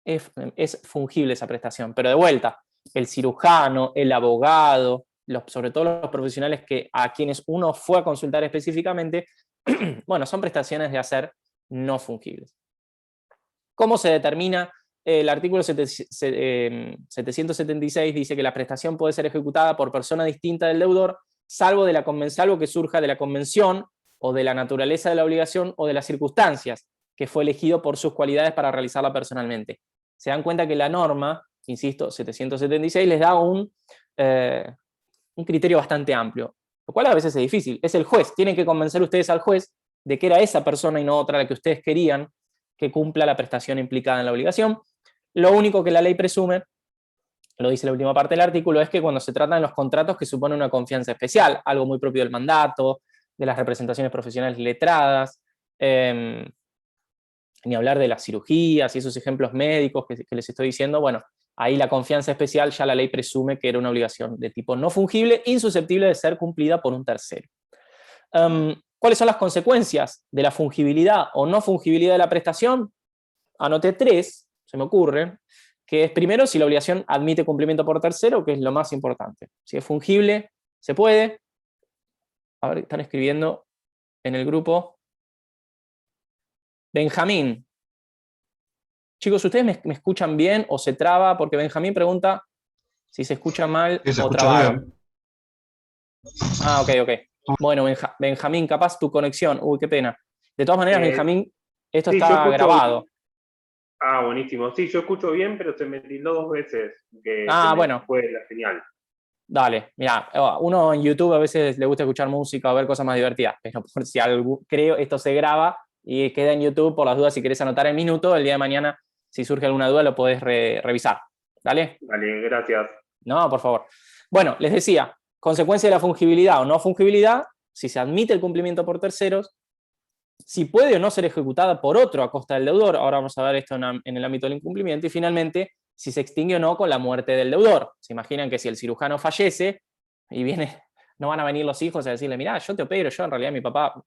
[SPEAKER 1] es fungible esa prestación. Pero de vuelta, el cirujano, el abogado, sobre todo los profesionales a quienes uno fue a consultar específicamente, bueno, son prestaciones de hacer no fungibles. ¿Cómo se determina? El artículo 776 dice que la prestación puede ser ejecutada por persona distinta del deudor, salvo que surja de la convención o de la naturaleza de la obligación o de las circunstancias que fue elegido por sus cualidades para realizarla personalmente. Se dan cuenta que la norma, insisto, 776, les da un criterio bastante amplio, lo cual a veces es difícil. Es el juez, tienen que convencer ustedes al juez de que era esa persona y no otra la que ustedes querían que cumpla la prestación implicada en la obligación. Lo único que la ley presume, lo dice la última parte del artículo, es que cuando se tratan de los contratos que suponen una confianza especial, algo muy propio del mandato, de las representaciones profesionales letradas, ni hablar de las cirugías y esos ejemplos médicos que les estoy diciendo, bueno, ahí la confianza especial ya la ley presume que era una obligación de tipo no fungible, insusceptible de ser cumplida por un tercero. ¿Cuáles son las consecuencias de la fungibilidad o no fungibilidad de la prestación? Anoté 3, se me ocurre, que es primero si la obligación admite cumplimiento por tercero, que es lo más importante. Si es fungible, se puede. A ver, están escribiendo en el grupo. Benjamín. Chicos, ¿ustedes me escuchan bien o se traba? Porque Benjamín pregunta si se escucha mal o trabado. Ok. Bueno, Benjamín, capaz tu conexión. Uy, qué pena. De todas maneras, Benjamín, Esto
[SPEAKER 3] Sí, yo
[SPEAKER 1] está
[SPEAKER 3] escucho
[SPEAKER 1] grabado.
[SPEAKER 3] Ah, buenísimo. Sí, yo escucho bien, pero se me tildó 2 veces que se
[SPEAKER 1] Ah,
[SPEAKER 3] me
[SPEAKER 1] bueno,
[SPEAKER 3] fue la señal.
[SPEAKER 1] dale. Mira, uno en YouTube a veces le gusta escuchar música o ver cosas más divertidas, pero por si algo, creo esto se graba y queda en YouTube por las dudas si querés anotar el minuto, el día de mañana, si surge alguna duda, lo podés revisar. ¿Dale?
[SPEAKER 3] Dale, gracias.
[SPEAKER 1] No, por favor. Bueno, les decía, consecuencia de la fungibilidad o no fungibilidad, si se admite el cumplimiento por terceros, si puede o no ser ejecutada por otro a costa del deudor, ahora vamos a ver esto en el ámbito del incumplimiento, y finalmente, si se extingue o no con la muerte del deudor. Se imaginan que si el cirujano fallece y viene, no van a venir los hijos a decirle, mirá, yo te opero, yo en realidad mi papá,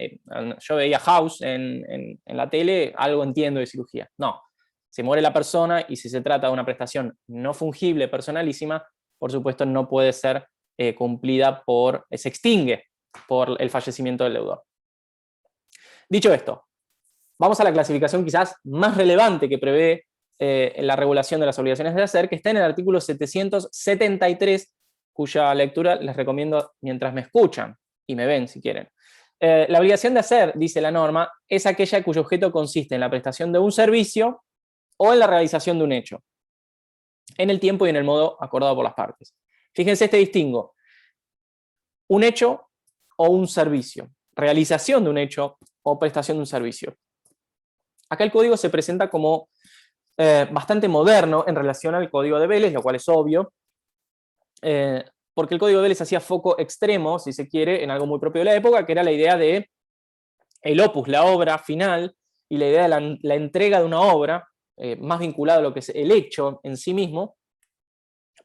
[SPEAKER 1] yo veía House en la tele, algo entiendo de cirugía. No, se muere la persona y si se trata de una prestación no fungible, personalísima, por supuesto no puede ser cumplida se extingue por el fallecimiento del deudor. Dicho esto, vamos a la clasificación quizás más relevante que prevé la regulación de las obligaciones de hacer, que está en el artículo 773, cuya lectura les recomiendo mientras me escuchan y me ven si quieren. La obligación de hacer, dice la norma, es aquella cuyo objeto consiste en la prestación de un servicio o en la realización de un hecho, en el tiempo y en el modo acordado por las partes. Fíjense este distingo: un hecho o un servicio, realización de un hecho o prestación de un servicio. Acá el código se presenta como bastante moderno en relación al código de Vélez, lo cual es obvio, porque el código de Vélez hacía foco extremo, si se quiere, en algo muy propio de la época, que era la idea de el opus, la obra final, y la idea de la entrega de una obra, más vinculada a lo que es el hecho en sí mismo,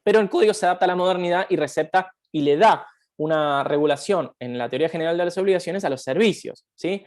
[SPEAKER 1] pero el código se adapta a la modernidad y recepta y le da una regulación en la teoría general de las obligaciones a los servicios, ¿sí?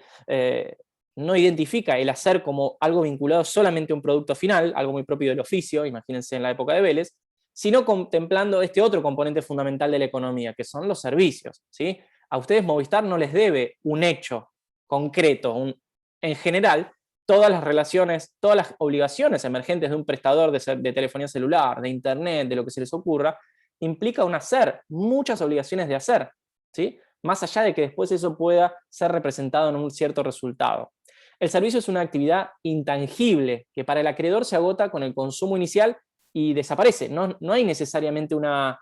[SPEAKER 1] No identifica el hacer como algo vinculado solamente a un producto final, algo muy propio del oficio, imagínense en la época de Vélez, sino contemplando este otro componente fundamental de la economía, que son los servicios, ¿sí? A ustedes Movistar no les debe un hecho concreto, en general, todas las relaciones, todas las obligaciones emergentes de un prestador de telefonía celular, de internet, de lo que se les ocurra, implica un hacer, muchas obligaciones de hacer, ¿sí? Más allá de que después eso pueda ser representado en un cierto resultado. El servicio es una actividad intangible que para el acreedor se agota con el consumo inicial y desaparece. No hay necesariamente una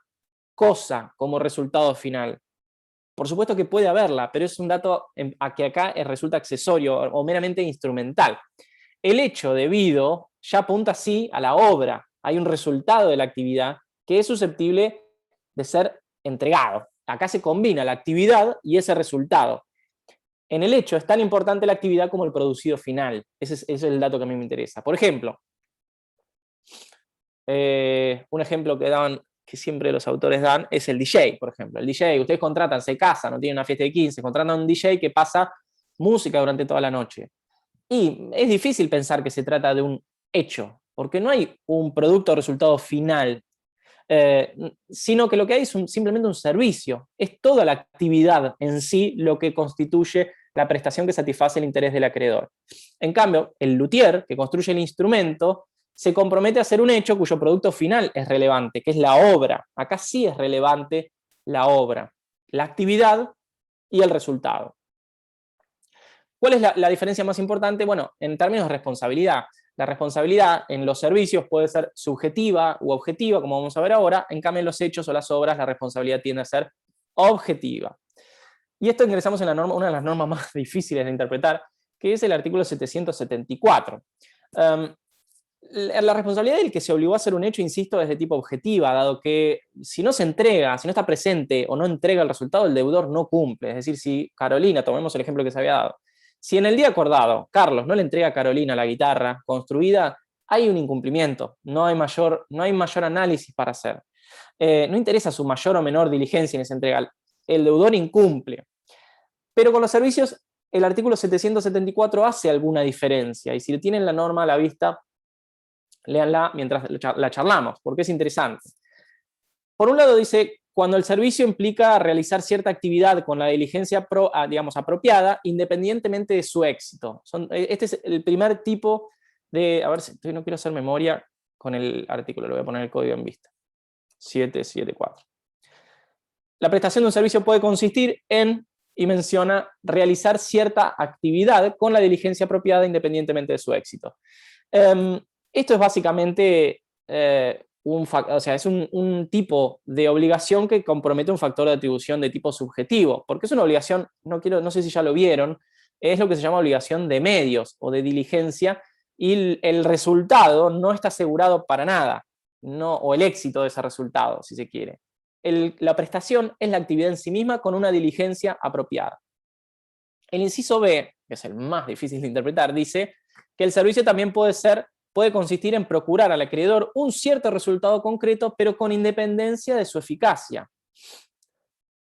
[SPEAKER 1] cosa como resultado final. Por supuesto que puede haberla, pero es un dato a que acá resulta accesorio o meramente instrumental. El hecho debido ya apunta así a la obra. Hay un resultado de la actividad que es susceptible de ser entregado. Acá se combina la actividad y ese resultado. En el hecho es tan importante la actividad como el producido final. Ese es el dato que a mí me interesa. Por ejemplo, un ejemplo que siempre los autores dan es el DJ, por ejemplo. El DJ, ustedes contratan, se casan, no tienen una fiesta de 15, contratan a un DJ que pasa música durante toda la noche. Y es difícil pensar que se trata de un hecho, porque no hay un producto o resultado final, sino que lo que hay es simplemente un servicio. Es toda la actividad en sí lo que constituye la prestación que satisface el interés del acreedor. En cambio, el luthier, que construye el instrumento, se compromete a hacer un hecho cuyo producto final es relevante, que es la obra. Acá sí es relevante la obra, la actividad y el resultado. ¿Cuál es la diferencia más importante? Bueno, en términos de responsabilidad. La responsabilidad en los servicios puede ser subjetiva u objetiva, como vamos a ver ahora. En cambio, en los hechos o las obras, la responsabilidad tiende a ser objetiva. Y esto ingresamos en una de las normas más difíciles de interpretar, que es el artículo 774. La responsabilidad del que se obligó a hacer un hecho, insisto, es de tipo objetiva, dado que si no se entrega, si no está presente o no entrega el resultado, el deudor no cumple. Es decir, si Carolina, tomemos el ejemplo que se había dado, si en el día acordado Carlos no le entrega a Carolina la guitarra construida, hay un incumplimiento, no hay mayor análisis para hacer. No interesa su mayor o menor diligencia en esa entrega, el deudor incumple. Pero con los servicios, el artículo 774 hace alguna diferencia, y si tienen la norma a la vista, léanla mientras la charlamos, porque es interesante. Por un lado dice, cuando el servicio implica realizar cierta actividad con la diligencia digamos, apropiada, independientemente de su éxito. Este es el primer tipo de, a ver si no quiero hacer memoria con el artículo, le voy a poner el código en vista. 774. La prestación de un servicio puede consistir en y menciona realizar cierta actividad con la diligencia apropiada independientemente de su éxito. Esto es básicamente es un tipo de obligación que compromete un factor de atribución de tipo subjetivo, porque es una obligación, no sé si ya lo vieron, es lo que se llama obligación de medios o de diligencia, y el resultado no está asegurado para nada, o el éxito de ese resultado, si se quiere. La prestación es la actividad en sí misma con una diligencia apropiada. El inciso B, que es el más difícil de interpretar, dice que el servicio también puede consistir en procurar al acreedor un cierto resultado concreto, pero con independencia de su eficacia.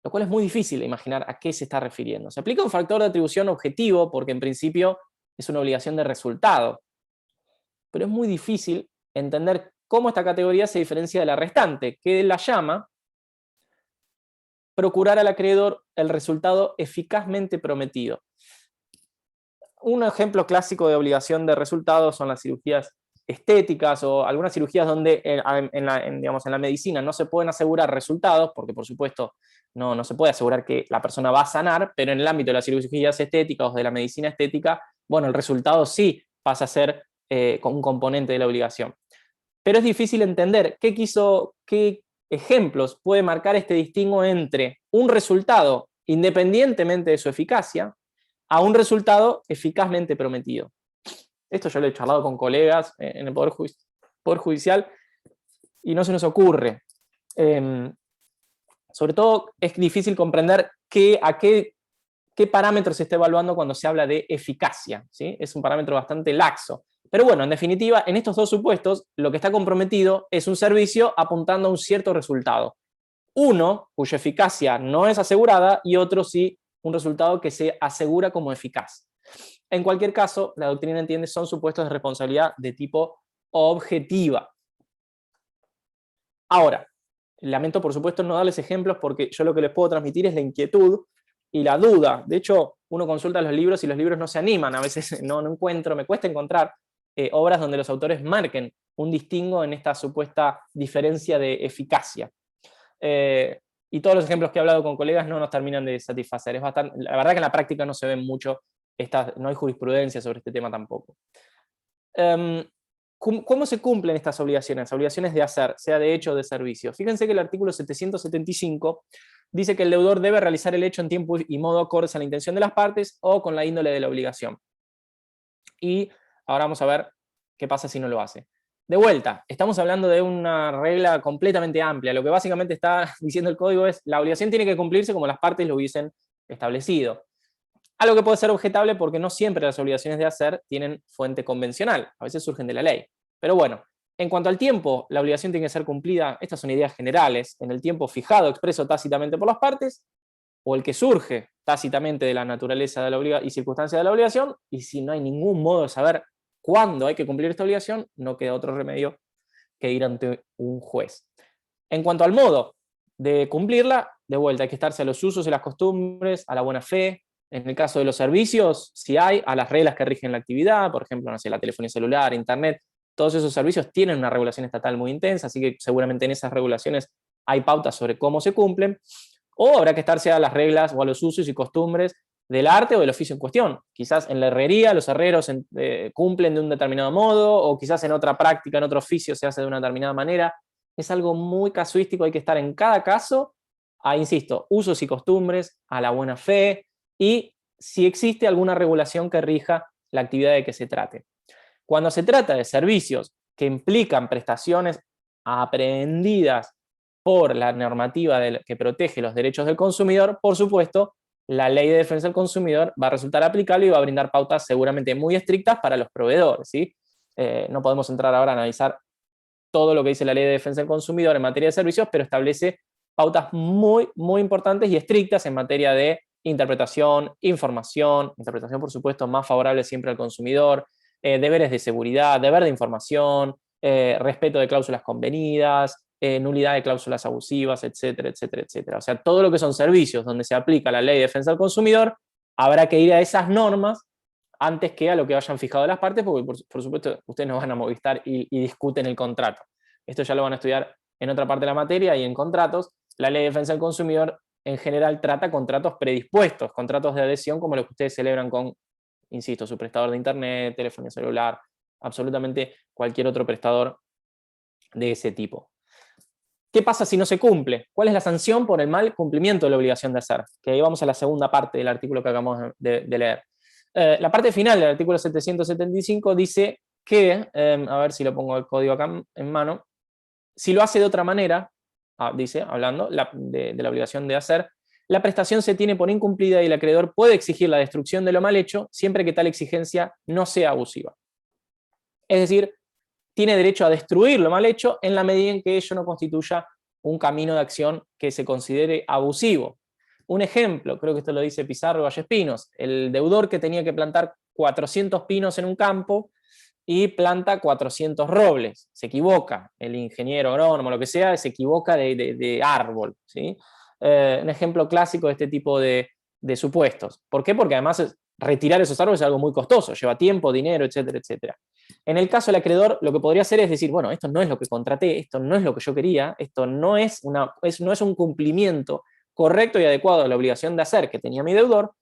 [SPEAKER 1] Lo cual es muy difícil de imaginar a qué se está refiriendo. Se aplica un factor de atribución objetivo, porque en principio es una obligación de resultado. Pero es muy difícil entender cómo esta categoría se diferencia de la restante, que la llama procurar al acreedor el resultado eficazmente prometido. Un ejemplo clásico de obligación de resultado son las cirugías estéticas o algunas cirugías donde en la medicina no se pueden asegurar resultados, porque por supuesto no se puede asegurar que la persona va a sanar, pero en el ámbito de las cirugías estéticas o de la medicina estética, bueno, el resultado sí pasa a ser un componente de la obligación. Pero es difícil entender qué ejemplos puede marcar este distingo entre un resultado independientemente de su eficacia a un resultado eficazmente prometido. Esto yo lo he charlado con colegas en el Poder Judicial y no se nos ocurre. Sobre todo es difícil comprender qué parámetros se está evaluando cuando se habla de eficacia, ¿sí? Es un parámetro bastante laxo. Pero bueno, en definitiva, en estos dos supuestos, lo que está comprometido es un servicio apuntando a un cierto resultado. Uno, cuya eficacia no es asegurada, y otro sí, un resultado que se asegura como eficaz. En cualquier caso, la doctrina entiende son supuestos de responsabilidad de tipo objetiva. Ahora, lamento por supuesto no darles ejemplos porque yo lo que les puedo transmitir es la inquietud y la duda. De hecho, uno consulta los libros y los libros no se animan, a veces no encuentro, me cuesta encontrar obras donde los autores marquen un distingo en esta supuesta diferencia de eficacia. Y todos los ejemplos que he hablado con colegas no nos terminan de satisfacer. La verdad que en la práctica no se ven mucho, no hay jurisprudencia sobre este tema tampoco. ¿Cómo se cumplen estas obligaciones? Obligaciones de hacer, sea de hecho o de servicio. Fíjense que el artículo 775 dice que el deudor debe realizar el hecho en tiempo y modo acordes a la intención de las partes o con la índole de la obligación. Y ahora vamos a ver qué pasa si no lo hace. De vuelta, estamos hablando de una regla completamente amplia. Lo que básicamente está diciendo el código es la obligación tiene que cumplirse como las partes lo hubiesen establecido. Algo que puede ser objetable porque no siempre las obligaciones de hacer tienen fuente convencional, a veces surgen de la ley. Pero bueno, en cuanto al tiempo, la obligación tiene que ser cumplida, estas son ideas generales, en el tiempo fijado expreso tácitamente por las partes, o el que surge tácitamente de la naturaleza de la obligación y circunstancia de la obligación, y si no hay ningún modo de saber cuándo hay que cumplir esta obligación, no queda otro remedio que ir ante un juez. En cuanto al modo de cumplirla, de vuelta hay que estarse a los usos y las costumbres, a la buena fe. En el caso de los servicios, si hay, a las reglas que rigen la actividad, por ejemplo, no sé, la telefonía celular, internet, todos esos servicios tienen una regulación estatal muy intensa, así que seguramente en esas regulaciones hay pautas sobre cómo se cumplen, o habrá que estarse a las reglas o a los usos y costumbres del arte o del oficio en cuestión. Quizás en la herrería los herreros cumplen de un determinado modo, o quizás en otra práctica, en otro oficio se hace de una determinada manera. Es algo muy casuístico, hay que estar en cada caso insisto, usos y costumbres, a la buena fe, y si existe alguna regulación que rija la actividad de que se trate. Cuando se trata de servicios que implican prestaciones aprehendidas por la normativa que protege los derechos del consumidor, por supuesto, la ley de defensa del consumidor va a resultar aplicable y va a brindar pautas seguramente muy estrictas para los proveedores, ¿sí? No podemos entrar ahora a analizar todo lo que dice la ley de defensa del consumidor en materia de servicios, pero establece pautas muy, muy importantes y estrictas en materia de interpretación, información, interpretación por supuesto más favorable siempre al consumidor, deberes de seguridad, deber de información, respeto de cláusulas convenidas, nulidad de cláusulas abusivas, etcétera, etcétera, etcétera. O sea, todo lo que son servicios donde se aplica la ley de defensa del consumidor, habrá que ir a esas normas antes que a lo que hayan fijado las partes, porque por supuesto ustedes no van a Movistar y discuten el contrato. Esto ya lo van a estudiar en otra parte de la materia y en contratos. La ley de defensa del consumidor en general trata contratos predispuestos, contratos de adhesión como los que ustedes celebran con, insisto, su prestador de internet, teléfono celular, absolutamente cualquier otro prestador de ese tipo. ¿Qué pasa si no se cumple? ¿Cuál es la sanción por el mal cumplimiento de la obligación de hacer? Que ahí vamos a la segunda parte del artículo que acabamos de leer. La parte final del artículo 775 dice que, a ver si lo pongo el código acá en mano, si lo hace de otra manera, dice, hablando de la obligación de hacer, la prestación se tiene por incumplida y el acreedor puede exigir la destrucción de lo mal hecho siempre que tal exigencia no sea abusiva. Es decir, tiene derecho a destruir lo mal hecho en la medida en que ello no constituya un camino de acción que se considere abusivo. Un ejemplo, creo que esto lo dice Pizarro y Vallespinos, el deudor que tenía que plantar 400 pinos en un campo y planta 400 robles. Se equivoca, el ingeniero agrónomo, lo que sea, se equivoca de árbol, ¿sí? Un ejemplo clásico de este tipo de supuestos. ¿Por qué? Porque además retirar esos árboles es algo muy costoso, lleva tiempo, dinero, etcétera, etcétera. En el caso del acreedor, lo que podría hacer es decir, bueno, esto no es lo que contraté, esto no es lo que yo quería, esto no es un cumplimiento correcto y adecuado de la obligación de hacer que tenía mi deudor.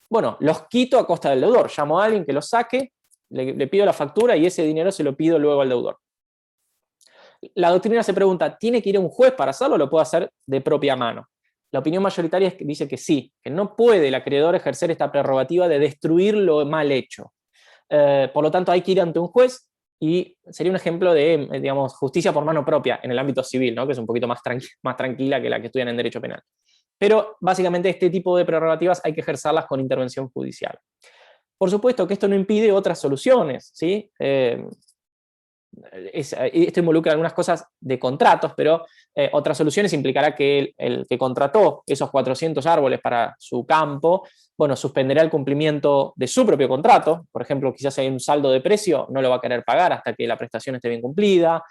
[SPEAKER 1] Bueno, los quito a costa del deudor, llamo a alguien que los saque, le pido la factura y ese dinero se lo pido luego al deudor. La doctrina se pregunta, ¿tiene que ir a un juez para hacerlo o lo puede hacer de propia mano? La opinión mayoritaria dice que sí, que no puede el acreedor ejercer esta prerrogativa de destruir lo mal hecho. Por lo tanto, hay que ir ante un juez y sería un ejemplo de, digamos, justicia por mano propia en el ámbito civil, ¿no? Que es un poquito más tranquila que la que estudian en derecho penal. Pero básicamente este tipo de prerrogativas hay que ejercerlas con intervención judicial. Por supuesto que esto no impide otras soluciones, ¿sí? Esto involucra algunas cosas de contratos, pero otras soluciones implicará que el que contrató esos 400 árboles para su campo, bueno, suspenderá el cumplimiento de su propio contrato. Por ejemplo, quizás hay un saldo de precio, no lo va a querer pagar hasta que la prestación esté bien cumplida.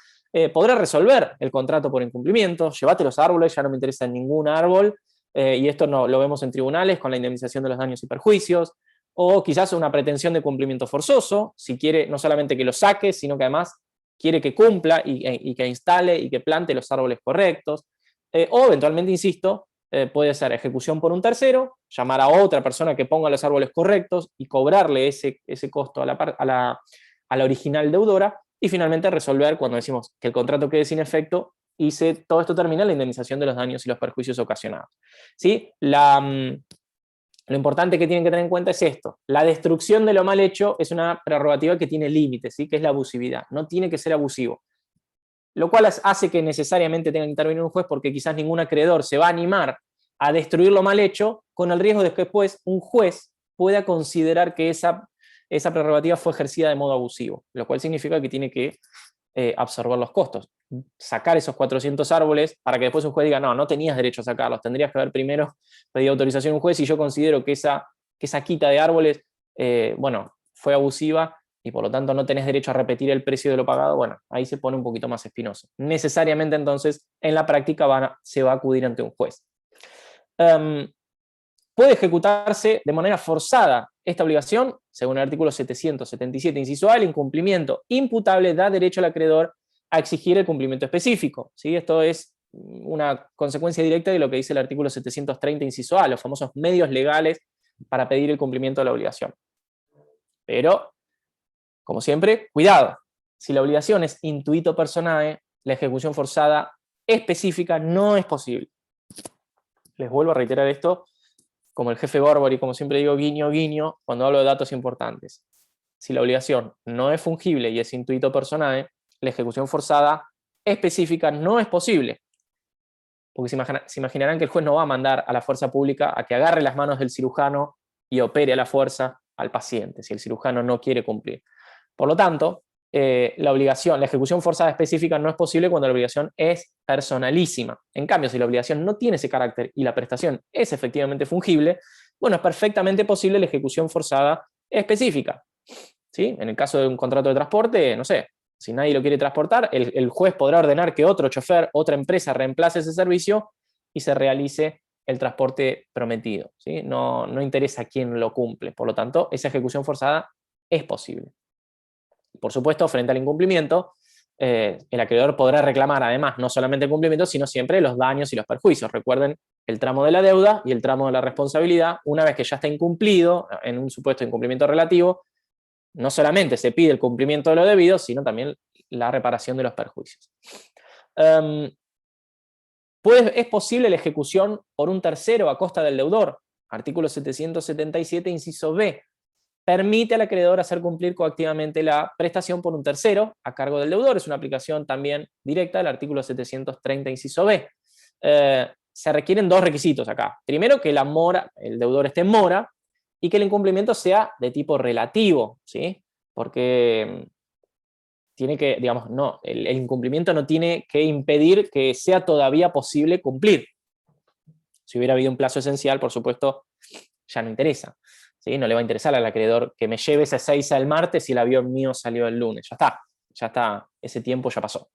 [SPEAKER 1] Podrá resolver el contrato por incumplimiento, llévate los árboles, ya no me interesa ningún árbol, y esto no, lo vemos en tribunales con la indemnización de los daños y perjuicios, o quizás una pretensión de cumplimiento forzoso, si quiere no solamente que lo saque, sino que además quiere que cumpla y que instale y que plante los árboles correctos, o eventualmente, insisto, puede ser ejecución por un tercero, llamar a otra persona que ponga los árboles correctos y cobrarle ese costo a la original deudora, y finalmente resolver, cuando decimos que el contrato quede sin efecto, y todo esto termina en la indemnización de los daños y los perjuicios ocasionados. ¿Sí? Lo importante que tienen que tener en cuenta es esto: la destrucción de lo mal hecho es una prerrogativa que tiene límites, ¿sí? Que es la abusividad, no tiene que ser abusivo. Lo cual hace que necesariamente tenga que intervenir un juez, porque quizás ningún acreedor se va a animar a destruir lo mal hecho, con el riesgo de que después un juez pueda considerar que esa prerrogativa fue ejercida de modo abusivo, lo cual significa que tiene que absorber los costos, sacar esos 400 árboles para que después un juez diga, no tenías derecho a sacarlos, tendrías que haber primero pedido autorización a un juez y yo considero que esa quita de árboles, bueno, fue abusiva y por lo tanto no tenés derecho a repetir el precio de lo pagado. Bueno, ahí se pone un poquito más espinoso. Necesariamente entonces en la práctica se va a acudir ante un juez. Puede ejecutarse de manera forzada esta obligación, según el artículo 777, inciso A, el incumplimiento imputable da derecho al acreedor a exigir el cumplimiento específico, ¿sí? Esto es una consecuencia directa de lo que dice el artículo 730, inciso A, los famosos medios legales para pedir el cumplimiento de la obligación. Pero, como siempre, cuidado, si la obligación es intuito personae, la ejecución forzada específica no es posible. Les vuelvo a reiterar esto, como el jefe Bárbaro, y como siempre digo, guiño, guiño, cuando hablo de datos importantes. Si la obligación no es fungible y es intuito personae, la ejecución forzada específica no es posible. Porque se imaginarán que el juez no va a mandar a la fuerza pública a que agarre las manos del cirujano y opere a la fuerza al paciente, si el cirujano no quiere cumplir. Por lo tanto, la ejecución forzada específica no es posible cuando la obligación es personalísima. En cambio, si la obligación no tiene ese carácter y la prestación es efectivamente fungible, bueno, es perfectamente posible la ejecución forzada específica. ¿Sí? En el caso de un contrato de transporte, no sé, si nadie lo quiere transportar, el juez podrá ordenar que otro chofer, otra empresa reemplace ese servicio y se realice el transporte prometido, ¿sí? No interesa quién lo cumple. Por lo tanto, esa ejecución forzada es posible. Por supuesto, frente al incumplimiento, el acreedor podrá reclamar además no solamente el cumplimiento, sino siempre los daños y los perjuicios. Recuerden el tramo de la deuda y el tramo de la responsabilidad. Una vez que ya está incumplido, en un supuesto de incumplimiento relativo, no solamente se pide el cumplimiento de lo debido, sino también la reparación de los perjuicios. Es posible la ejecución por un tercero a costa del deudor. Artículo 777, inciso B. Permite al acreedor hacer cumplir coactivamente la prestación por un tercero a cargo del deudor. Es una aplicación también directa del artículo 730, inciso B. Se requieren dos requisitos acá. Primero, que el deudor esté en mora, y que el incumplimiento sea de tipo relativo, ¿sí? Porque tiene que, digamos, no, el incumplimiento no tiene que impedir que sea todavía posible cumplir. Si hubiera habido un plazo esencial, por supuesto, ya no interesa, ¿sí? No le va a interesar al acreedor que me lleve ese 6 el martes y el avión mío salió el lunes. Ya está, ese tiempo ya pasó.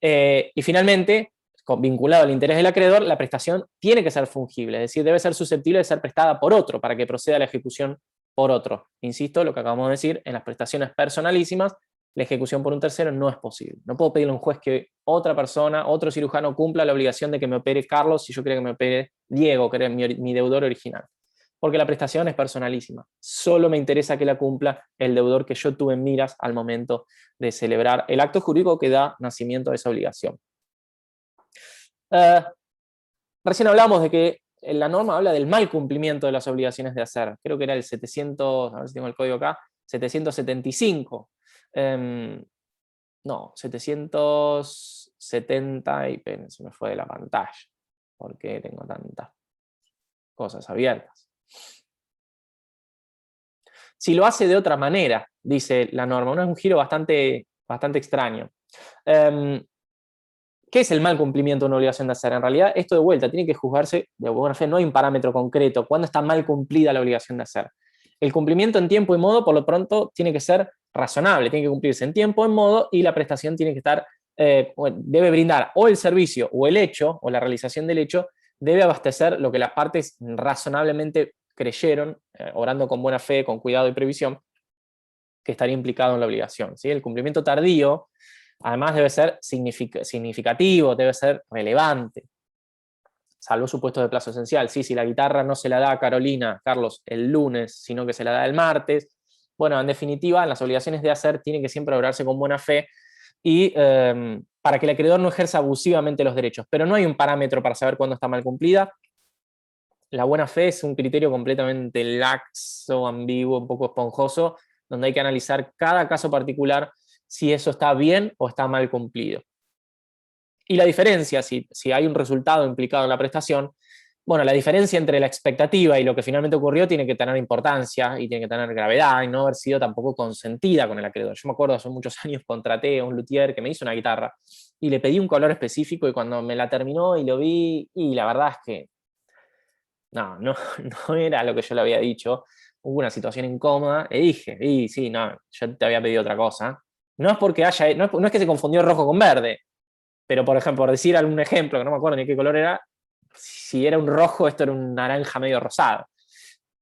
[SPEAKER 1] Y finalmente, vinculado al interés del acreedor, la prestación tiene que ser fungible, es decir, debe ser susceptible de ser prestada por otro para que proceda a la ejecución por otro. Insisto, lo que acabamos de decir, en las prestaciones personalísimas, la ejecución por un tercero no es posible. No puedo pedirle a un juez que otra persona, otro cirujano, cumpla la obligación de que me opere Carlos si yo quiero que me opere Diego, que era mi deudor original. Porque la prestación es personalísima. Solo me interesa que la cumpla el deudor que yo tuve en miras al momento de celebrar el acto jurídico que da nacimiento a esa obligación. Recién hablamos de que la norma habla del mal cumplimiento de las obligaciones de hacer. Creo que era el 700, a ver si tengo el código acá, 775. No, 770, y se me fue de la pantalla, porque tengo tantas cosas abiertas. Si lo hace de otra manera, dice la norma, es un giro bastante extraño. ¿Qué es el mal cumplimiento de una obligación de hacer? En realidad, esto de vuelta tiene que juzgarse de buena fe, no hay un parámetro concreto. ¿Cuándo está mal cumplida la obligación de hacer? El cumplimiento en tiempo y modo, por lo pronto, tiene que ser razonable, tiene que cumplirse en tiempo, en modo, y la prestación tiene que estar, debe brindar o el servicio o el hecho, o la realización del hecho, debe abastecer lo que las partes razonablemente creyeron, obrando con buena fe, con cuidado y previsión, que estaría implicado en la obligación, ¿sí? El cumplimiento tardío, además, debe ser significativo, debe ser relevante, salvo supuestos de plazo esencial. Sí, si la guitarra no se la da a Carlos, el lunes, sino que se la da el martes. Bueno, en definitiva, las obligaciones de hacer tienen que siempre obrarse con buena fe y para que el acreedor no ejerza abusivamente los derechos. Pero no hay un parámetro para saber cuándo está mal cumplida. La buena fe es un criterio completamente laxo, ambiguo, un poco esponjoso, donde hay que analizar cada caso particular si eso está bien o está mal cumplido. Y la diferencia, si hay un resultado implicado en la prestación, bueno, la diferencia entre la expectativa y lo que finalmente ocurrió tiene que tener importancia y tiene que tener gravedad y no haber sido tampoco consentida con el acreedor. Yo me acuerdo, hace muchos años contraté a un luthier que me hizo una guitarra y le pedí un color específico y cuando me la terminó y lo vi, y la verdad es que no era lo que yo le había dicho. Hubo una situación incómoda, le dije, y sí, no, yo te había pedido otra cosa. No es porque no es que se confundió rojo con verde, pero por ejemplo, por decir algún ejemplo, que no me acuerdo ni qué color era, si era un rojo, esto era un naranja medio rosado.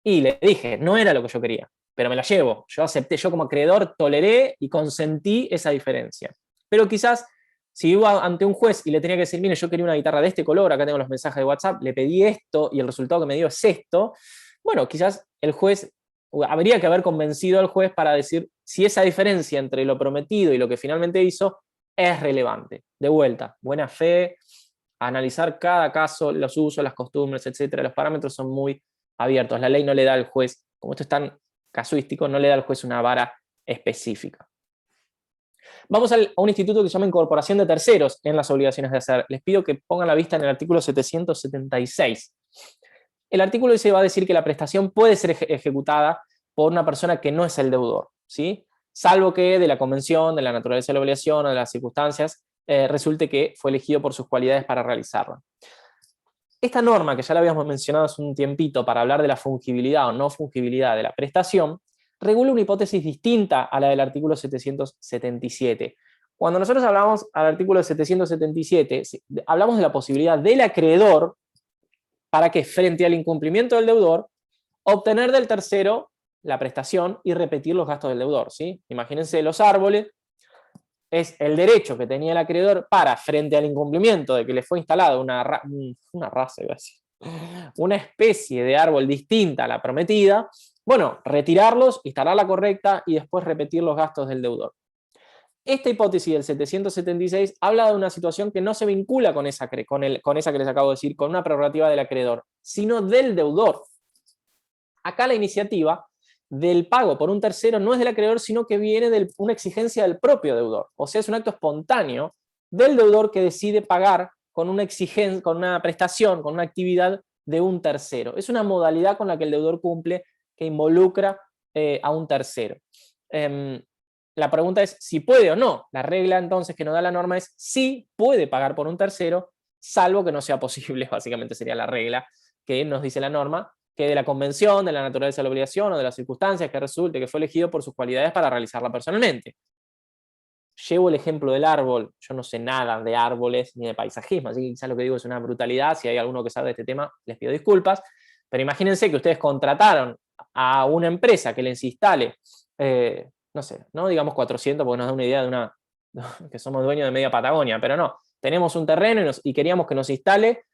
[SPEAKER 1] Y le dije, no era lo que yo quería, pero me la llevo. Yo acepté, yo como acreedor toleré y consentí esa diferencia. Pero quizás, si iba ante un juez y le tenía que decir, mire, yo quería una guitarra de este color, acá tengo los mensajes de WhatsApp, le pedí esto y el resultado que me dio es esto, bueno, quizás el juez, habría que haber convencido al juez para decir si esa diferencia entre lo prometido y lo que finalmente hizo es relevante. De vuelta, buena fe, analizar cada caso, los usos, las costumbres, etcétera. Los parámetros son muy abiertos. La ley no le da al juez, como esto es tan casuístico, no le da al juez una vara específica. Vamos a un instituto que se llama incorporación de terceros en las obligaciones de hacer. Les pido que pongan la vista en el artículo 776. El artículo ese va a decir que la prestación puede ser ejecutada por una persona que no es el deudor, ¿sí? Salvo que de la convención, de la naturaleza de la obligación o de las circunstancias, resulte que fue elegido por sus cualidades para realizarla. Esta norma, que ya la habíamos mencionado hace un tiempito para hablar de la fungibilidad o no fungibilidad de la prestación, regula una hipótesis distinta a la del artículo 777. Cuando nosotros hablamos al artículo 777, hablamos de la posibilidad del acreedor para que frente al incumplimiento del deudor, obtener del tercero la prestación y repetir los gastos del deudor, ¿sí? Imagínense los árboles, es el derecho que tenía el acreedor para, frente al incumplimiento de que le fue instalado una raza, iba a decir, una especie de árbol distinta a la prometida, bueno, retirarlos, instalar la correcta y después repetir los gastos del deudor. Esta hipótesis del 776 habla de una situación que no se vincula con esa que les acabo de decir, con una prerrogativa del acreedor, sino del deudor. Acá la iniciativa del pago por un tercero no es del acreedor, sino que viene de una exigencia del propio deudor. O sea, es un acto espontáneo del deudor que decide pagar con una exigencia, con una prestación, con una actividad de un tercero. Es una modalidad con la que el deudor cumple que involucra a un tercero. La pregunta es si puede o no. La regla entonces que nos da la norma es si puede pagar por un tercero, salvo que no sea posible, básicamente sería la regla que nos dice la norma, que de la convención, de la naturaleza de la obligación o de las circunstancias que resulte que fue elegido por sus cualidades para realizarla personalmente. Llevo el ejemplo del árbol, yo no sé nada de árboles ni de paisajismo, así que quizás lo que digo es una brutalidad, si hay alguno que sabe de este tema les pido disculpas, pero imagínense que ustedes contrataron a una empresa que les instale, no sé, no digamos 400 porque nos da una idea de que somos dueños de media Patagonia, pero no, tenemos un terreno y queríamos que nos instale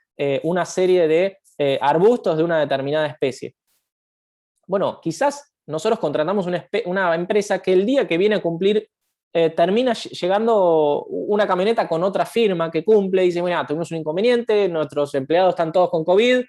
[SPEAKER 1] una serie de arbustos de una determinada especie. Bueno, quizás nosotros contratamos una empresa que el día que viene a cumplir termina llegando una camioneta con otra firma que cumple y dice, mira, tuvimos un inconveniente, nuestros empleados están todos con COVID,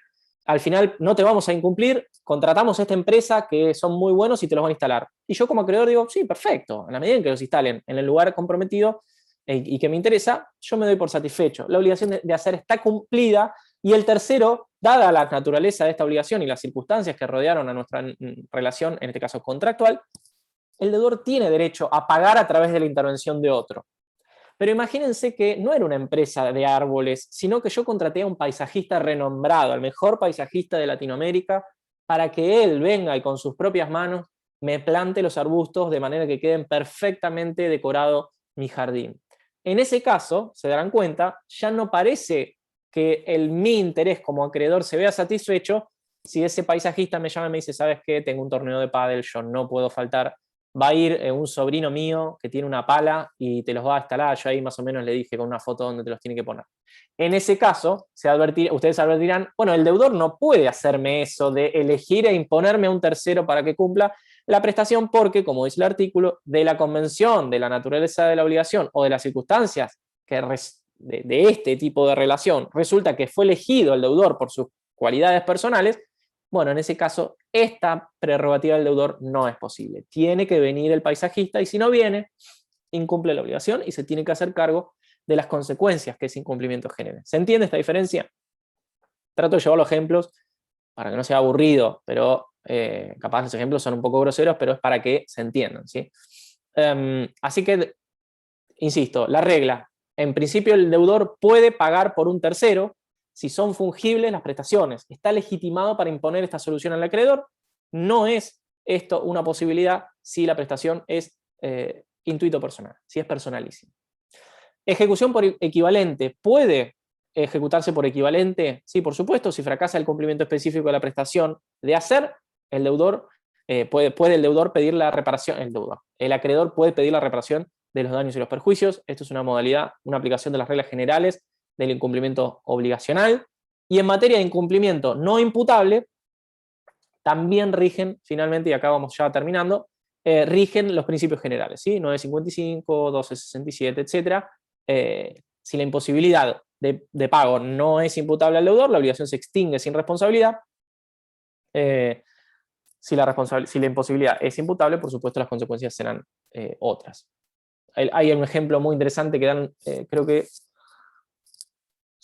[SPEAKER 1] al final no te vamos a incumplir, contratamos a esta empresa que son muy buenos y te los van a instalar. Y yo como acreedor digo, sí, perfecto, en la medida en que los instalen en el lugar comprometido y que me interesa, yo me doy por satisfecho. La obligación de hacer está cumplida y el tercero, dada la naturaleza de esta obligación y las circunstancias que rodearon a nuestra relación, en este caso contractual, el deudor tiene derecho a pagar a través de la intervención de otro. Pero imagínense que no era una empresa de árboles, sino que yo contraté a un paisajista renombrado, al mejor paisajista de Latinoamérica, para que él venga y con sus propias manos me plante los arbustos de manera que queden perfectamente decorado mi jardín. En ese caso, se darán cuenta, ya no parece que mi interés como acreedor se vea satisfecho si ese paisajista me llama y me dice, ¿sabes qué? Tengo un torneo de pádel, yo no puedo faltar. Va a ir un sobrino mío que tiene una pala y te los va a instalar. Yo ahí más o menos le dije con una foto donde te los tiene que poner. En ese caso, ustedes advertirán, bueno, el deudor no puede hacerme eso de elegir e imponerme a un tercero para que cumpla la prestación porque, como dice el artículo, de la convención, de la naturaleza de la obligación o de las circunstancias de este tipo de relación, resulta que fue elegido el deudor por sus cualidades personales. Bueno, en ese caso, esta prerrogativa del deudor no es posible. Tiene que venir el paisajista y si no viene, incumple la obligación y se tiene que hacer cargo de las consecuencias que ese incumplimiento genere. ¿Se entiende esta diferencia? Trato de llevar los ejemplos para que no sea aburrido, pero capaz los ejemplos son un poco groseros, pero es para que se entiendan, ¿sí? Así que, insisto, la regla, en principio el deudor puede pagar por un tercero si son fungibles las prestaciones. Está legitimado para imponer esta solución al acreedor. No es esto una posibilidad si la prestación es intuito personal, si es personalísima. Ejecución por equivalente. ¿Puede ejecutarse por equivalente? Sí, por supuesto, si fracasa el cumplimiento específico de la prestación de hacer, el deudor puede el deudor pedir la reparación, el acreedor puede pedir la reparación de los daños y los perjuicios. Esto es una modalidad, una aplicación de las reglas generales del incumplimiento obligacional. Y en materia de incumplimiento no imputable, también rigen, finalmente, y acá vamos ya terminando, rigen los principios generales, ¿sí? 955, 1267, etc. Si la imposibilidad de pago no es imputable al deudor, la obligación se extingue sin responsabilidad. Si la imposibilidad es imputable, por supuesto las consecuencias serán otras. Hay un ejemplo muy interesante que dan, creo que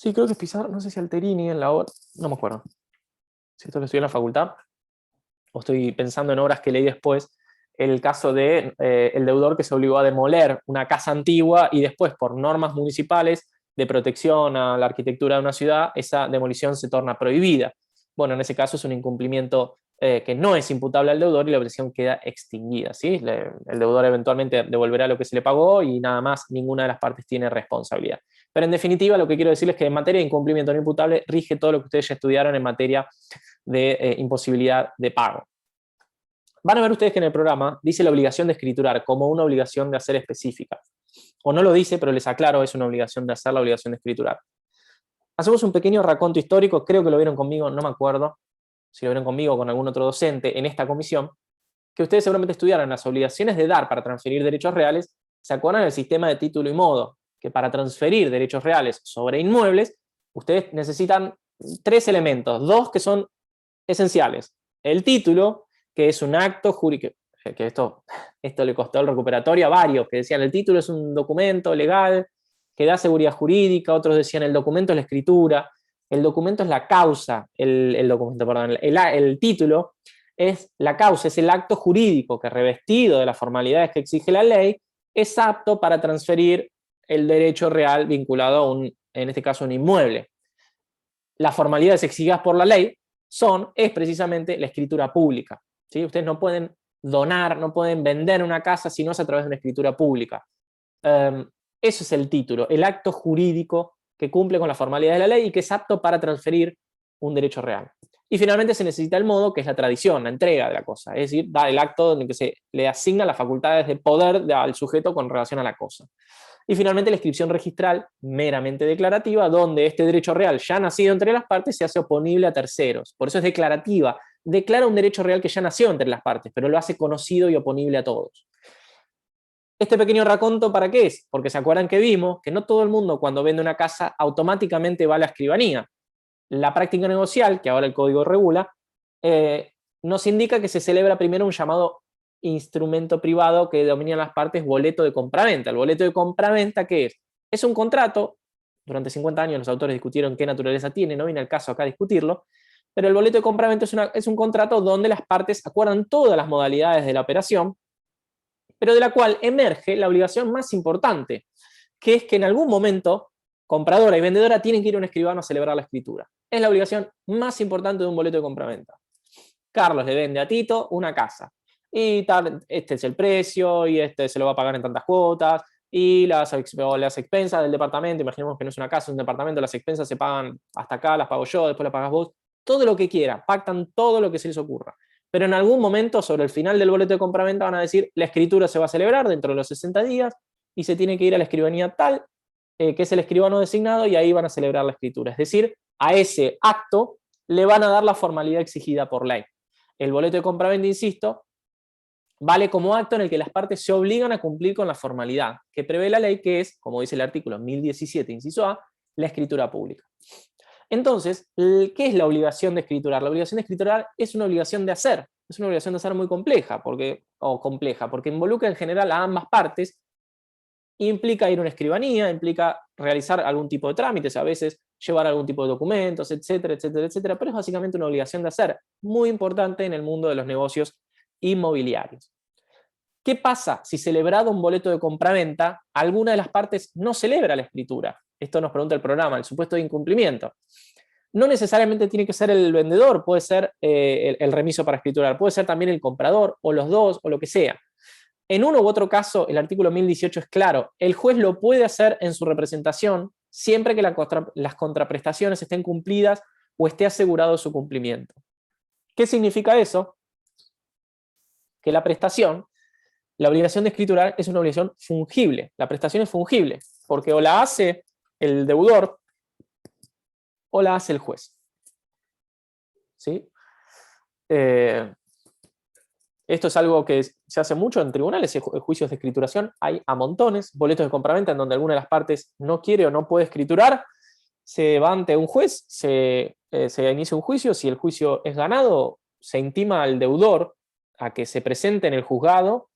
[SPEAKER 1] es Pizarro, no sé si Alterini en la obra, no me acuerdo. Si esto lo estudié en la facultad, o estoy pensando en obras que leí después, el caso de el deudor que se obligó a demoler una casa antigua y después, por normas municipales de protección a la arquitectura de una ciudad, esa demolición se torna prohibida. Bueno, en ese caso es un incumplimiento que no es imputable al deudor y la obligación queda extinguida, ¿sí? El deudor eventualmente devolverá lo que se le pagó y nada más, ninguna de las partes tiene responsabilidad. Pero en definitiva, lo que quiero decirles es que en materia de incumplimiento no imputable rige todo lo que ustedes ya estudiaron en materia de imposibilidad de pago. Van a ver ustedes que en el programa dice la obligación de escriturar como una obligación de hacer específica. o no lo dice, pero les aclaro, es una obligación de hacer la obligación de escriturar. Hacemos un pequeño raconto histórico, creo que lo vieron conmigo, no me acuerdo si lo vieron conmigo o con algún otro docente en esta comisión, que ustedes seguramente estudiaron las obligaciones de dar para transferir derechos reales, se acuerdan del sistema de título y modo, que para transferir derechos reales sobre inmuebles, ustedes necesitan 3 elementos, 2 que son esenciales. El título, que es un acto jurídico, que esto le costó el recuperatorio a varios, que decían el título es un documento legal que da seguridad jurídica, otros decían el documento es la escritura, el documento es la causa, el título es la causa, es el acto jurídico que, revestido de las formalidades que exige la ley, es apto para transferir el derecho real vinculado a en este caso, un inmueble. Las formalidades exigidas por la ley es precisamente la escritura pública, ¿sí? Ustedes no pueden donar, no pueden vender una casa si no es a través de una escritura pública. Eso es el título, el acto jurídico que cumple con las formalidades de la ley y que es apto para transferir un derecho real. Y finalmente se necesita el modo, que es la tradición, la entrega de la cosa, es decir, el acto en el que se le asigna las facultades de poder al sujeto con relación a la cosa. Y finalmente la inscripción registral, meramente declarativa, donde este derecho real ya nacido entre las partes se hace oponible a terceros. Por eso es declarativa, declara un derecho real que ya nació entre las partes, pero lo hace conocido y oponible a todos. Este pequeño raconto, ¿para qué es? Porque se acuerdan que vimos que no todo el mundo cuando vende una casa automáticamente va a la escribanía. La práctica negocial, que ahora el código regula, nos indica que se celebra primero un llamado instrumento privado que denominan las partes boleto de compraventa. El boleto de compraventa, ¿qué es? Es un contrato, durante 50 años los autores discutieron qué naturaleza tiene, no viene al caso acá discutirlo, pero el boleto de compraventa es un contrato donde las partes acuerdan todas las modalidades de la operación, pero de la cual emerge la obligación más importante, que es que en algún momento compradora y vendedora tienen que ir a un escribano a celebrar la escritura. Es la obligación más importante de un boleto de compraventa. Carlos le vende a Tito una casa, y tal, este es el precio, y este se lo va a pagar en tantas cuotas, y las expensas del departamento, imaginemos que no es una casa, es un departamento, las expensas se pagan hasta acá, las pago yo, después las pagas vos, todo lo que quiera, pactan todo lo que se les ocurra. Pero en algún momento, sobre el final del boleto de compraventa, van a decir, la escritura se va a celebrar dentro de los 60 días, y se tiene que ir a la escribanía tal, que es el escribano designado, y ahí van a celebrar la escritura. Es decir, a ese acto le van a dar la formalidad exigida por ley. El boleto de compraventa, insisto, vale como acto en el que las partes se obligan a cumplir con la formalidad que prevé la ley, que es, como dice el artículo 1017, inciso A, la escritura pública. Entonces, ¿qué es la obligación de escriturar? La obligación de escriturar es una obligación de hacer. Es una obligación de hacer muy compleja, porque involucra en general a ambas partes. Implica ir a una escribanía, implica realizar algún tipo de trámites, a veces llevar algún tipo de documentos, etcétera, etcétera, etcétera, pero es básicamente una obligación de hacer, muy importante en el mundo de los negocios inmobiliarios. ¿Qué pasa si, celebrado un boleto de compraventa, alguna de las partes no celebra la escritura? Esto nos pregunta el programa, el supuesto de incumplimiento. No necesariamente tiene que ser el vendedor, puede ser el remiso para escriturar, puede ser también el comprador, o los dos, o lo que sea. En uno u otro caso, el artículo 1018 es claro, el juez lo puede hacer en su representación siempre que las contraprestaciones estén cumplidas o esté asegurado su cumplimiento. ¿Qué significa eso? Que la prestación, la obligación de escriturar es una obligación fungible. La prestación es fungible, porque o la hace el deudor o la hace el juez. ¿Sí? Esto es algo que se hace mucho en tribunales, en juicios de escrituración, hay a montones, boletos de compraventa en donde alguna de las partes no quiere o no puede escriturar, se va ante un juez, se inicia un juicio, si el juicio es ganado, se intima al deudor a que se presente en el juzgado,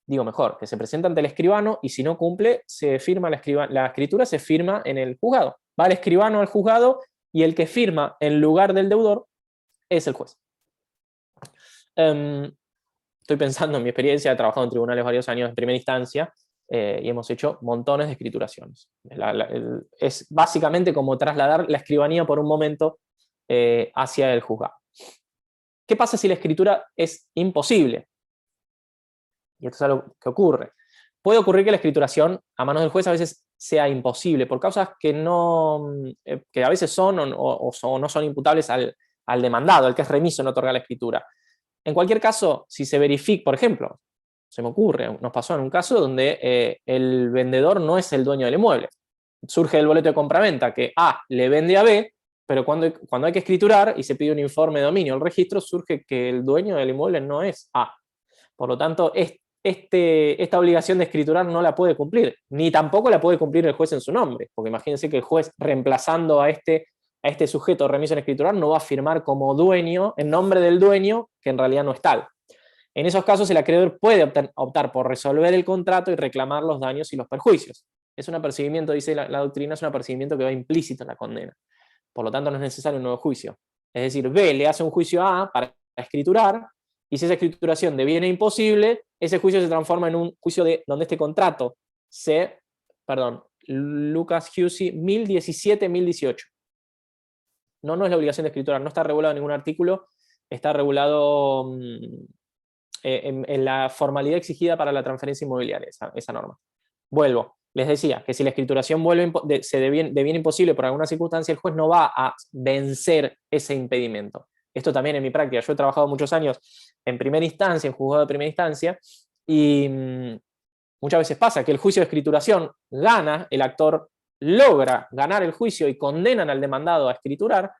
[SPEAKER 1] digo mejor, que se presente ante el escribano, y si no cumple, se firma la escritura se firma en el juzgado. Va el escribano al juzgado, y el que firma en lugar del deudor es el juez. Estoy pensando en mi experiencia, he trabajado en tribunales varios años en primera instancia, y hemos hecho montones de escrituraciones. Es básicamente como trasladar la escribanía por un momento hacia el juzgado. ¿Qué pasa si la escritura es imposible? Y esto es algo que ocurre. Puede ocurrir que la escrituración a manos del juez a veces sea imposible, por causas que a veces son o no son imputables al demandado, al que es remiso en otorgar la escritura. En cualquier caso, si se verifica, por ejemplo, se me ocurre, nos pasó en un caso donde el vendedor no es el dueño del inmueble. Surge el boleto de compraventa que A le vende a B, pero cuando hay que escriturar y se pide un informe de dominio al registro, surge que el dueño del inmueble no es A. Por lo tanto, esta obligación de escriturar no la puede cumplir, ni tampoco la puede cumplir el juez en su nombre, porque imagínense que el juez, reemplazando a este sujeto remiso en escriturar, no va a firmar como dueño, en nombre del dueño, que en realidad no es tal. En esos casos, el acreedor puede optar por resolver el contrato y reclamar los daños y los perjuicios. Es un apercibimiento, dice la doctrina, es un apercibimiento que va implícito en la condena. Por lo tanto, no es necesario un nuevo juicio. Es decir, B le hace un juicio a A para escriturar, y si esa escrituración deviene imposible, ese juicio se transforma en un juicio donde este contrato Lucas Hussey 1017-1018. No es la obligación de escriturar, no está regulado en ningún artículo, está regulado en la formalidad exigida para la transferencia inmobiliaria, esa norma. Vuelvo, les decía que si la escrituración se deviene imposible por alguna circunstancia, el juez no va a vencer ese impedimento. Esto también en mi práctica, yo he trabajado muchos años en primera instancia, en juzgado de primera instancia, y muchas veces pasa que el juicio de escrituración gana, el actor logra ganar el juicio y condenan al demandado a escriturar,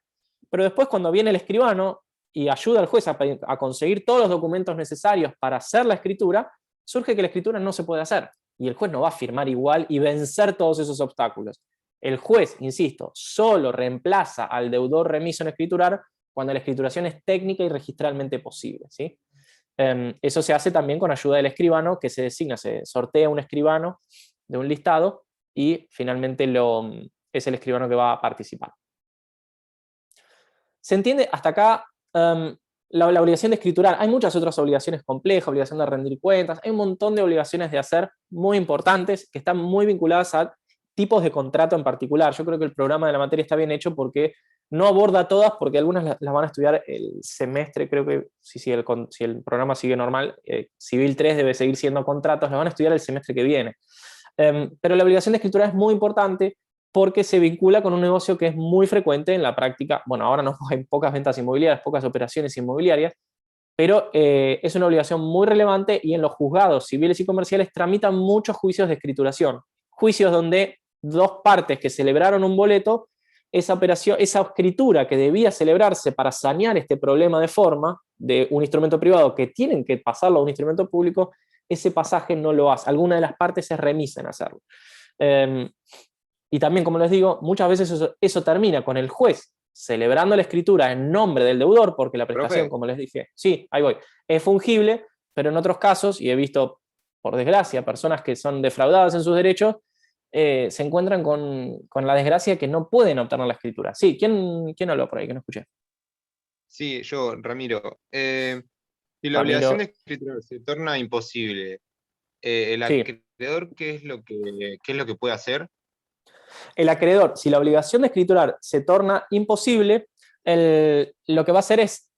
[SPEAKER 1] pero después cuando viene el escribano y ayuda al juez a conseguir todos los documentos necesarios para hacer la escritura, surge que la escritura no se puede hacer, y el juez no va a firmar igual y vencer todos esos obstáculos. El juez, insisto, solo reemplaza al deudor remiso en escriturar cuando la escrituración es técnica y registralmente posible, ¿sí? Eso se hace también con ayuda del escribano, que se designa, se sortea un escribano de un listado, y finalmente es el escribano que va a participar. ¿Se entiende hasta acá la obligación de escriturar? Hay muchas otras obligaciones complejas, obligación de rendir cuentas, hay un montón de obligaciones de hacer muy importantes que están muy vinculadas a tipos de contrato en particular. Yo creo que el programa de la materia está bien hecho porque no aborda todas, porque algunas las van a estudiar el semestre, creo que si el programa sigue normal, Civil 3 debe seguir siendo contratos, las van a estudiar el semestre que viene. Pero la obligación de escritura es muy importante porque se vincula con un negocio que es muy frecuente en la práctica. Bueno, ahora no hay pocas ventas inmobiliarias, pocas operaciones inmobiliarias, pero es una obligación muy relevante, y en los juzgados civiles y comerciales tramitan muchos juicios de escrituración. Juicios donde dos partes que celebraron un boleto, esa escritura que debía celebrarse para sanear este problema de forma de un instrumento privado que tienen que pasarlo a un instrumento público, ese pasaje no lo hace. Alguna de las partes se remisa en hacerlo. Y también, como les digo, muchas veces eso termina con el juez celebrando la escritura en nombre del deudor, porque la prestación,
[SPEAKER 4] Profe.
[SPEAKER 1] como les dije, sí, ahí voy, es fungible, pero en otros casos, y he visto, por desgracia, personas que son defraudadas en sus derechos, se encuentran con la desgracia que no pueden obtener la escritura. Sí, ¿quién habló por ahí que no escuché?
[SPEAKER 4] Sí, yo, Ramiro. Si la
[SPEAKER 1] Ramiro.
[SPEAKER 4] obligación de escritura se torna imposible, el
[SPEAKER 1] Sí.
[SPEAKER 4] acreedor, ¿qué es lo que puede hacer?
[SPEAKER 1] El acreedor, si la obligación de escriturar se torna imposible, lo que va a hacer es,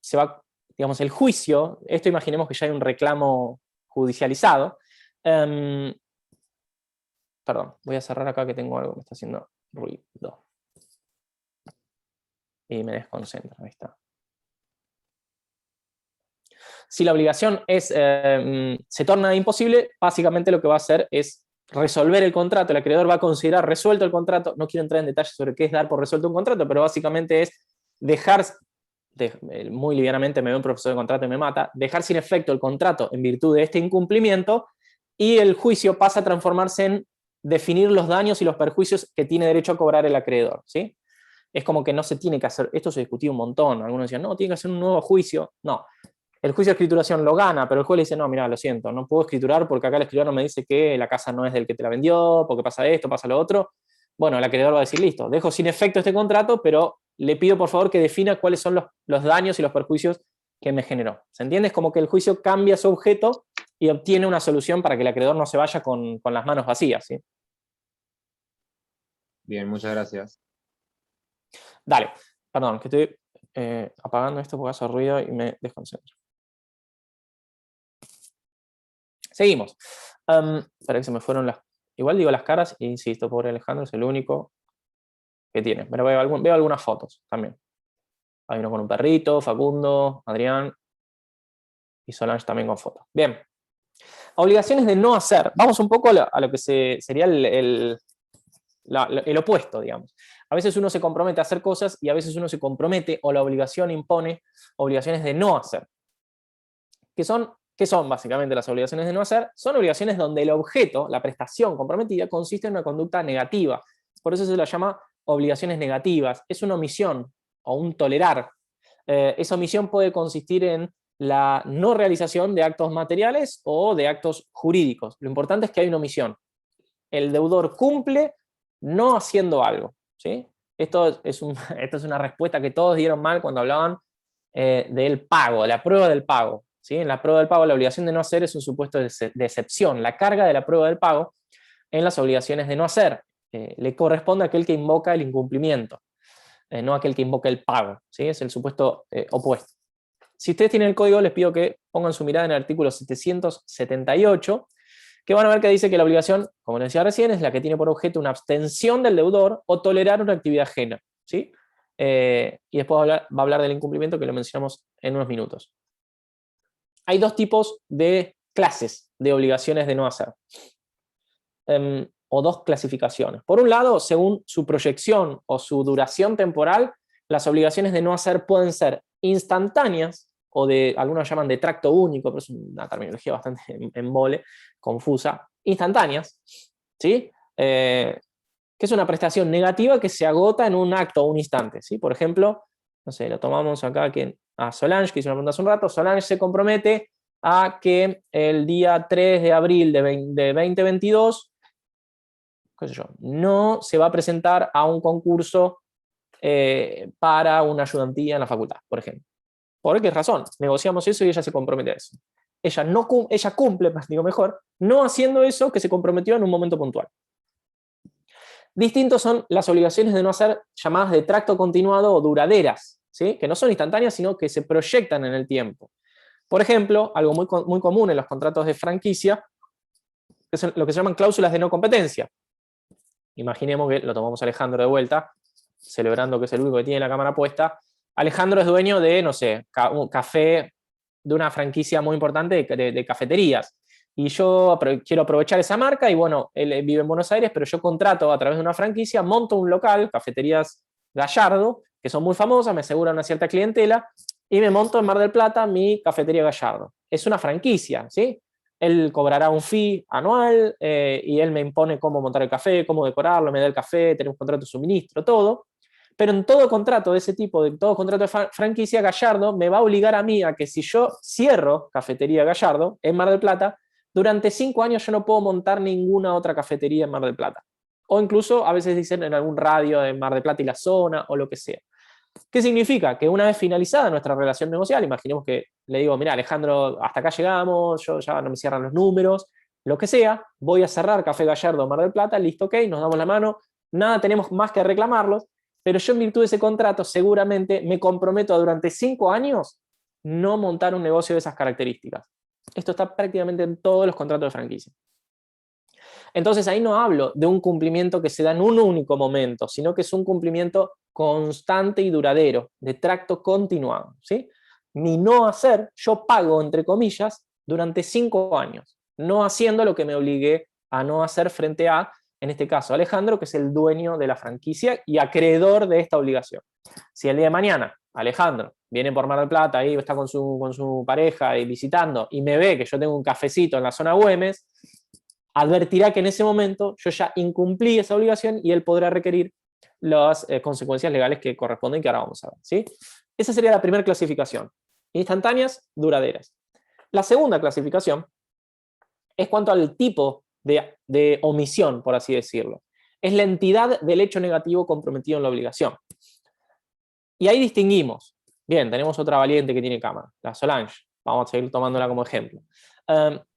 [SPEAKER 1] digamos, el juicio, esto imaginemos que ya hay un reclamo judicializado. Perdón, voy a cerrar acá que tengo algo que me está haciendo ruido. Y me desconcentra, ahí está. Si la obligación se torna imposible, básicamente lo que va a hacer es resolver el contrato. El acreedor va a considerar resuelto el contrato. No quiero entrar en detalles sobre qué es dar por resuelto un contrato, pero básicamente es dejar, muy livianamente me ve un profesor de contrato y me mata, dejar sin efecto el contrato en virtud de este incumplimiento, y el juicio pasa a transformarse en definir los daños y los perjuicios que tiene derecho a cobrar el acreedor, ¿sí? Es como que no se tiene que hacer, esto se discutió un montón, algunos decían, no, tiene que hacer un nuevo juicio. No, el juicio de escrituración lo gana, pero el juez le dice, no, mira, lo siento, no puedo escriturar porque acá el escribano me dice que la casa no es del que te la vendió, porque pasa esto, pasa lo otro. Bueno, el acreedor va a decir, listo, dejo sin efecto este contrato, pero le pido por favor que defina cuáles son los daños y los perjuicios que me generó. ¿Se entiende? Es como que el juicio cambia su objeto y obtiene una solución para que el acreedor no se vaya con las manos vacías, ¿sí?
[SPEAKER 4] Bien, muchas gracias.
[SPEAKER 1] Dale, perdón, que estoy apagando esto porque hace ruido y me desconcentro. Seguimos. Espera que se me fueron las... Igual digo las caras, e insisto, pobre Alejandro es el único que tiene. Pero veo algunas fotos también. Hay uno con un perrito, Facundo, Adrián y Solange también con fotos. Bien. Obligaciones de no hacer. Vamos un poco a lo que sería el opuesto, digamos. A veces uno se compromete a hacer cosas y a veces uno se compromete o la obligación impone obligaciones de no hacer. ¿Qué son básicamente las obligaciones de no hacer? Son obligaciones donde el objeto, la prestación comprometida, consiste en una conducta negativa. Por eso se las llama obligaciones negativas. Es una omisión o un tolerar. Esa omisión puede consistir en la no realización de actos materiales o de actos jurídicos. Lo importante es que hay una omisión. El deudor cumple no haciendo algo, ¿sí? Esto es una respuesta que todos dieron mal cuando hablaban del pago, de la prueba del pago, ¿sí? En la prueba del pago la obligación de no hacer es un supuesto de excepción. La carga de la prueba del pago en las obligaciones de no hacer le corresponde a aquel que invoca el incumplimiento, no a aquel que invoca el pago, ¿sí? Es el supuesto opuesto. Si ustedes tienen el código, les pido que pongan su mirada en el artículo 778, que van a ver que dice que la obligación, como les decía recién, es la que tiene por objeto una abstención del deudor o tolerar una actividad ajena, ¿sí? Y después va a hablar del incumplimiento, que lo mencionamos en unos minutos. Hay dos tipos de clases de obligaciones de no hacer, o dos clasificaciones. Por un lado, según su proyección o su duración temporal, las obligaciones de no hacer pueden ser instantáneas, o algunos llaman de tracto único, pero es una terminología bastante embole, confusa, instantáneas, ¿sí? Que es una prestación negativa que se agota en un acto o un instante, ¿sí? Por ejemplo, no sé, lo tomamos acá a Solange, que hizo una pregunta hace un rato. Solange se compromete a que el día 3 de abril de 2022, qué sé yo, no se va a presentar a un concurso para una ayudantía en la facultad, por ejemplo. ¿Por qué razón? Negociamos eso y ella se compromete a eso. Ella cumple, digo mejor, no haciendo eso que se comprometió en un momento puntual. Distintos son las obligaciones de no hacer, llamadas de tracto continuado o duraderas, ¿sí? Que no son instantáneas, sino que se proyectan en el tiempo. Por ejemplo, algo muy común en los contratos de franquicia, es lo que se llaman cláusulas de no competencia. Imaginemos que lo tomamos a Alejandro de vuelta, celebrando que es el único que tiene la cámara puesta. Alejandro es dueño de, no sé, un café, de una franquicia muy importante de cafeterías. Y yo quiero aprovechar esa marca y bueno, él vive en Buenos Aires, pero yo contrato a través de una franquicia, monto un local, Cafeterías Gallardo, que son muy famosas, me aseguran una cierta clientela, y me monto en Mar del Plata mi Cafetería Gallardo. Es una franquicia, ¿sí? Él cobrará un fee anual y él me impone cómo montar el café, cómo decorarlo, me da el café, tenemos un contrato de suministro, todo. Pero en todo contrato de ese tipo, de todo contrato de franquicia, Gallardo me va a obligar a mí a que si yo cierro Cafetería Gallardo en Mar del Plata, durante 5 años yo no puedo montar ninguna otra cafetería en Mar del Plata. O incluso a veces dicen en algún radio de Mar del Plata y la zona o lo que sea. ¿Qué significa? Que una vez finalizada nuestra relación negocial, imaginemos que le digo, mira Alejandro, hasta acá llegamos, yo ya no me cierran los números, lo que sea, voy a cerrar Café Gallardo Mar del Plata, listo, ok, nos damos la mano, nada tenemos más que reclamarlos, pero yo en virtud de ese contrato seguramente me comprometo a durante 5 años no montar un negocio de esas características. Esto está prácticamente en todos los contratos de franquicia. Entonces ahí no hablo de un cumplimiento que se da en un único momento, sino que es un cumplimiento constante y duradero, de tracto continuado, ¿sí? Mi no hacer, yo pago, entre comillas, durante 5 años, no haciendo lo que me obligué a no hacer frente a, en este caso, Alejandro, que es el dueño de la franquicia y acreedor de esta obligación. Si el día de mañana Alejandro viene por Mar del Plata, ahí está con su pareja y visitando, y me ve que yo tengo un cafecito en la zona Güemes, advertirá que en ese momento yo ya incumplí esa obligación y él podrá requerir las consecuencias legales que corresponden, que ahora vamos a ver, ¿sí? Esa sería la primera clasificación. Instantáneas, duraderas. La segunda clasificación es cuanto al tipo de omisión, por así decirlo. Es la entidad del hecho negativo comprometido en la obligación. Y ahí distinguimos. Bien, tenemos otra valiente que tiene cámara, la Solange. Vamos a seguir tomándola como ejemplo.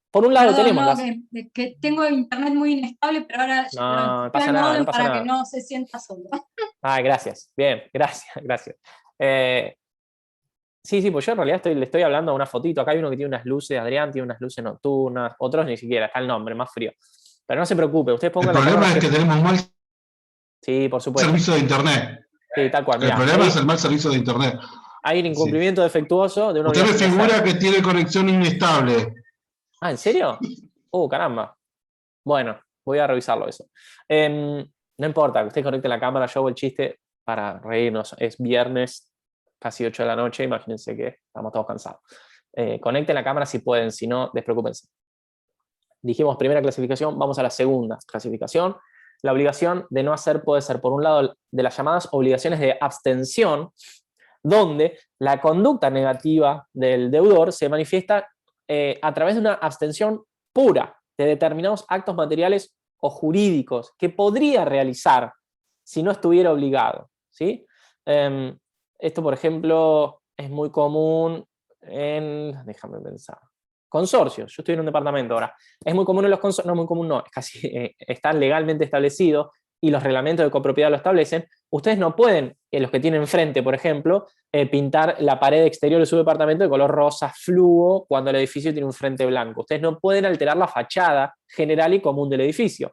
[SPEAKER 1] Por un lado tenemos...
[SPEAKER 2] que tengo internet muy inestable, pero ahora
[SPEAKER 1] no pasa nada, no pasa
[SPEAKER 2] para
[SPEAKER 1] nada.
[SPEAKER 2] que no se sienta solo.
[SPEAKER 1] Gracias. Bien, gracias. Sí, pues yo en realidad le estoy hablando a una fotito. Acá hay uno que tiene unas luces, Adrián tiene unas luces nocturnas, otros ni siquiera, está el nombre, más frío. Pero no se preocupe, ustedes pongan
[SPEAKER 5] el problema es que tenemos mal
[SPEAKER 1] sí, por supuesto.
[SPEAKER 5] servicio de internet.
[SPEAKER 1] Sí, tal cual. Mirá,
[SPEAKER 5] el problema es el mal servicio de internet.
[SPEAKER 1] Hay un incumplimiento defectuoso de una
[SPEAKER 5] Usted me
[SPEAKER 1] obligación de
[SPEAKER 5] figura
[SPEAKER 1] hacer.
[SPEAKER 5] que tiene conexión inestable.
[SPEAKER 1] ¿En serio? Oh, caramba. Bueno, voy a revisarlo eso. No importa que usted conecte la cámara, yo hago el chiste para reírnos. Es viernes, casi 8 de la noche, imagínense que estamos todos cansados. Conecten la cámara si pueden, si no, despreocúpense. Dijimos primera clasificación, vamos a la segunda clasificación. La obligación de no hacer puede ser, por un lado, de las llamadas obligaciones de abstención, donde la conducta negativa del deudor se manifiesta a través de una abstención pura de determinados actos materiales o jurídicos que podría realizar si no estuviera obligado, ¿sí? Esto, por ejemplo, es muy común en, déjame pensar, consorcios. Yo estoy en un departamento ahora. Es muy común en los consorcios, no muy común, no, es casi, está legalmente establecido y los reglamentos de copropiedad lo establecen. Ustedes no pueden, los que tienen frente, por ejemplo, pintar la pared exterior de su departamento de color rosa fluo cuando el edificio tiene un frente blanco. Ustedes no pueden alterar la fachada general y común del edificio.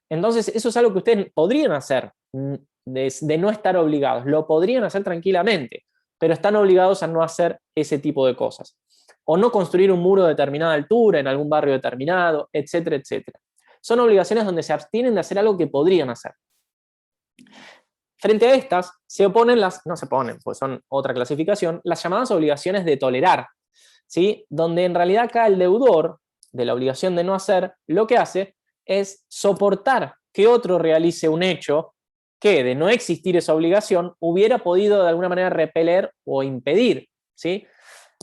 [SPEAKER 1] Entonces, eso es algo que ustedes podrían hacer, de no estar obligados. Lo podrían hacer tranquilamente, pero están obligados a no hacer ese tipo de cosas. O no construir un muro de determinada altura en algún barrio determinado, etcétera, etcétera. Son obligaciones donde se abstienen de hacer algo que podrían hacer. Frente a estas, se oponen no se oponen, pues son otra clasificación, las llamadas obligaciones de tolerar, ¿sí? Donde en realidad acá el deudor, de la obligación de no hacer, lo que hace es soportar que otro realice un hecho que, de no existir esa obligación, hubiera podido de alguna manera repeler o impedir, ¿sí?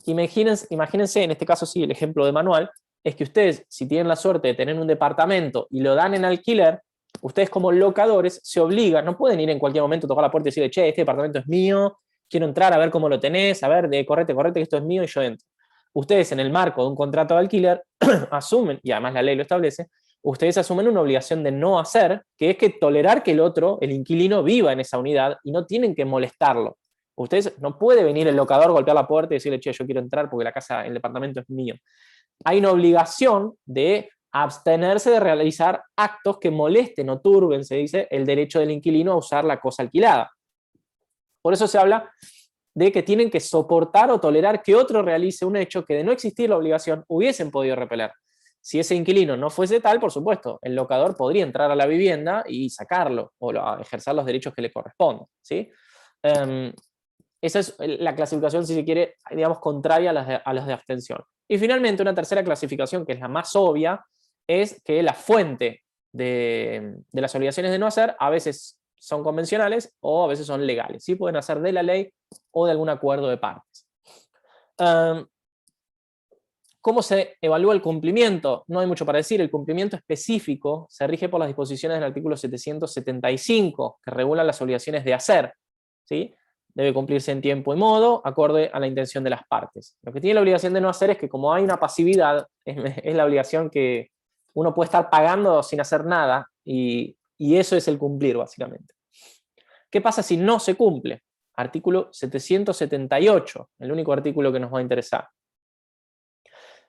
[SPEAKER 1] Imagínense, en este caso sí, el ejemplo de manual, es que ustedes, si tienen la suerte de tener un departamento y lo dan en alquiler, ustedes como locadores se obligan, no pueden ir en cualquier momento, tocar la puerta y decirle, che, este departamento es mío, quiero entrar a ver cómo lo tenés, a ver, correte, que esto es mío y yo entro. Ustedes en el marco de un contrato de alquiler asumen, y además la ley lo establece, ustedes asumen una obligación de no hacer, que es que tolerar que el otro, el inquilino, viva en esa unidad y no tienen que molestarlo. Ustedes no puede venir el locador, golpear la puerta y decirle, che, yo quiero entrar porque la casa, el departamento es mío. Hay una obligación de abstenerse de realizar actos que molesten o turben, se dice, el derecho del inquilino a usar la cosa alquilada. Por eso se habla de que tienen que soportar o tolerar que otro realice un hecho que, de no existir la obligación, hubiesen podido repeler. Si ese inquilino no fuese tal, por supuesto, el locador podría entrar a la vivienda y sacarlo o ejercer los derechos que le corresponden, ¿sí? Esa es la clasificación, si se quiere, digamos, contraria a las de abstención. Y finalmente, una tercera clasificación, que es la más obvia, es que la fuente de las obligaciones de no hacer a veces son convencionales o a veces son legales. ¿Sí? Pueden hacer de la ley o de algún acuerdo de partes. ¿Cómo se evalúa el cumplimiento? No hay mucho para decir. El cumplimiento específico se rige por las disposiciones del artículo 775, que regulan las obligaciones de hacer, ¿sí? Debe cumplirse en tiempo y modo, acorde a la intención de las partes. Lo que tiene la obligación de no hacer es que, como hay una pasividad, es la obligación que uno puede estar pagando sin hacer nada, y eso es el cumplir, básicamente. ¿Qué pasa si no se cumple? Artículo 778, el único artículo que nos va a interesar.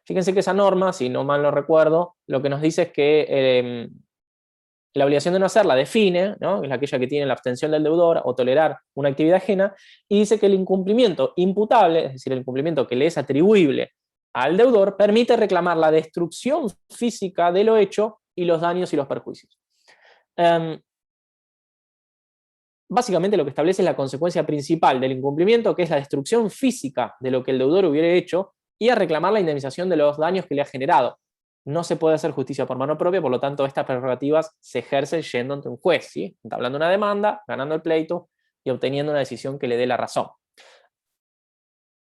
[SPEAKER 1] Fíjense que esa norma, si no mal lo recuerdo, lo que nos dice es que la obligación de no hacer la define, ¿no? Es aquella que tiene la abstención del deudor o tolerar una actividad ajena, y dice que el incumplimiento imputable, es decir, el incumplimiento que le es atribuible al deudor, permite reclamar la destrucción física de lo hecho y los daños y los perjuicios. Básicamente lo que establece es la consecuencia principal del incumplimiento, que es la destrucción física de lo que el deudor hubiera hecho, y a reclamar la indemnización de los daños que le ha generado. No se puede hacer justicia por mano propia, por lo tanto estas prerrogativas se ejercen yendo ante un juez, ¿sí? Entablando una demanda, ganando el pleito y obteniendo una decisión que le dé la razón.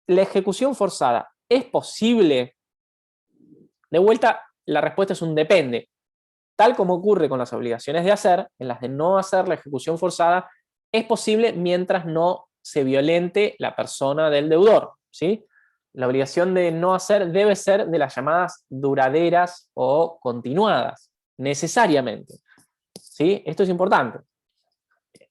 [SPEAKER 1] ¿La ejecución forzada es posible? De vuelta, la respuesta es un depende. Tal como ocurre con las obligaciones de hacer, en las de no hacer la ejecución forzada, es posible mientras no se violente la persona del deudor, ¿sí? La obligación de no hacer debe ser de las llamadas duraderas o continuadas, necesariamente, ¿sí? Esto es importante.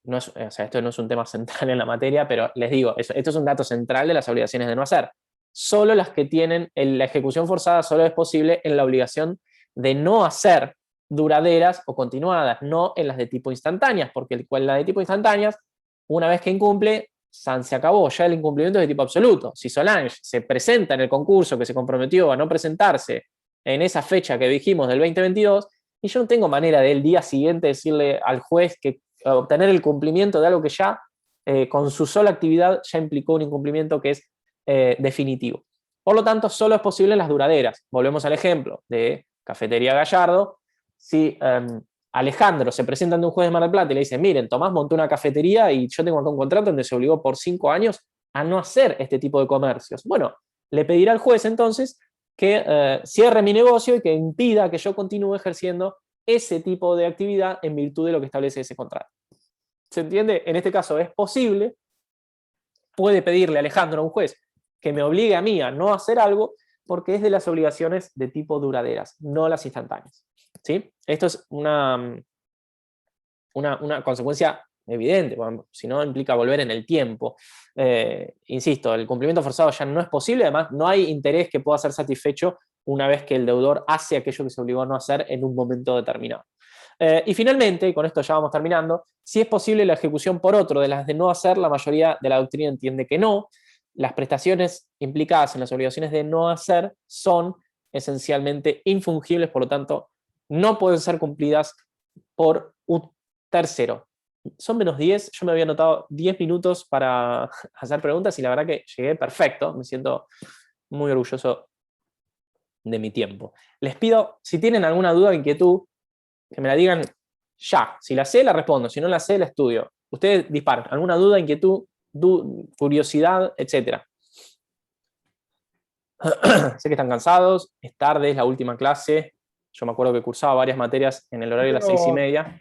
[SPEAKER 1] No es, o sea, esto no es un tema central en la materia, pero les digo, esto es un dato central de las obligaciones de no hacer. Solo las que tienen la ejecución forzada solo es posible en la obligación de no hacer duraderas o continuadas, no en las de tipo instantáneas, porque la de tipo instantáneas, una vez que incumple, se acabó, ya el incumplimiento es de tipo absoluto. Si Solange se presenta en el concurso que se comprometió a no presentarse en esa fecha que dijimos del 2022, y yo no tengo manera del día siguiente decirle al juez que obtener el cumplimiento de algo que ya, con su sola actividad, ya implicó un incumplimiento que es definitivo. Por lo tanto, solo es posible en las duraderas. Volvemos al ejemplo de Cafetería Gallardo. Si Alejandro se presenta ante un juez de Mar del Plata y le dice, miren, Tomás montó una cafetería y yo tengo acá un contrato donde se obligó por 5 años a no hacer este tipo de comercios. Bueno, le pedirá al juez entonces que cierre mi negocio y que impida que yo continúe ejerciendo ese tipo de actividad en virtud de lo que establece ese contrato. ¿Se entiende? En este caso es posible, puede pedirle Alejandro a un juez que me obligue a mí a no hacer algo porque es de las obligaciones de tipo duraderas, no las instantáneas. ¿Sí? Esto es una consecuencia evidente, si no implica volver en el tiempo. Insisto, el cumplimiento forzado ya no es posible, además no hay interés que pueda ser satisfecho una vez que el deudor hace aquello que se obligó a no hacer en un momento determinado. Y finalmente, y con esto ya vamos terminando, si es posible la ejecución por otro de las de no hacer, la mayoría de la doctrina entiende que no. Las prestaciones implicadas en las obligaciones de no hacer son esencialmente infungibles, por lo tanto, no pueden ser cumplidas por un tercero. Son menos 10, yo me había anotado 10 minutos para hacer preguntas y la verdad que llegué perfecto, me siento muy orgulloso de mi tiempo. Les pido, si tienen alguna duda o inquietud, que me la digan ya. Si la sé, la respondo, si no la sé, la estudio. Ustedes disparen, alguna duda, inquietud, curiosidad, etc. Sé que están cansados, es tarde, es la última clase. Yo me acuerdo que cursaba varias materias en el horario de las 6:30.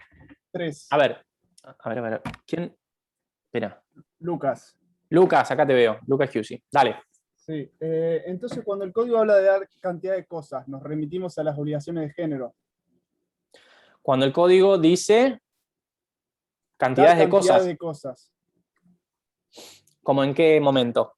[SPEAKER 6] 3.
[SPEAKER 1] A ver. ¿Quién? Espera.
[SPEAKER 6] Lucas.
[SPEAKER 1] Lucas, acá te veo. Lucas Giussi. Dale.
[SPEAKER 6] Sí. Entonces, cuando el código habla de dar cantidad de cosas, nos remitimos a las obligaciones de género.
[SPEAKER 1] Cuando el código dice cantidades de cosas.
[SPEAKER 6] De cosas.
[SPEAKER 1] ¿Cómo en qué momento?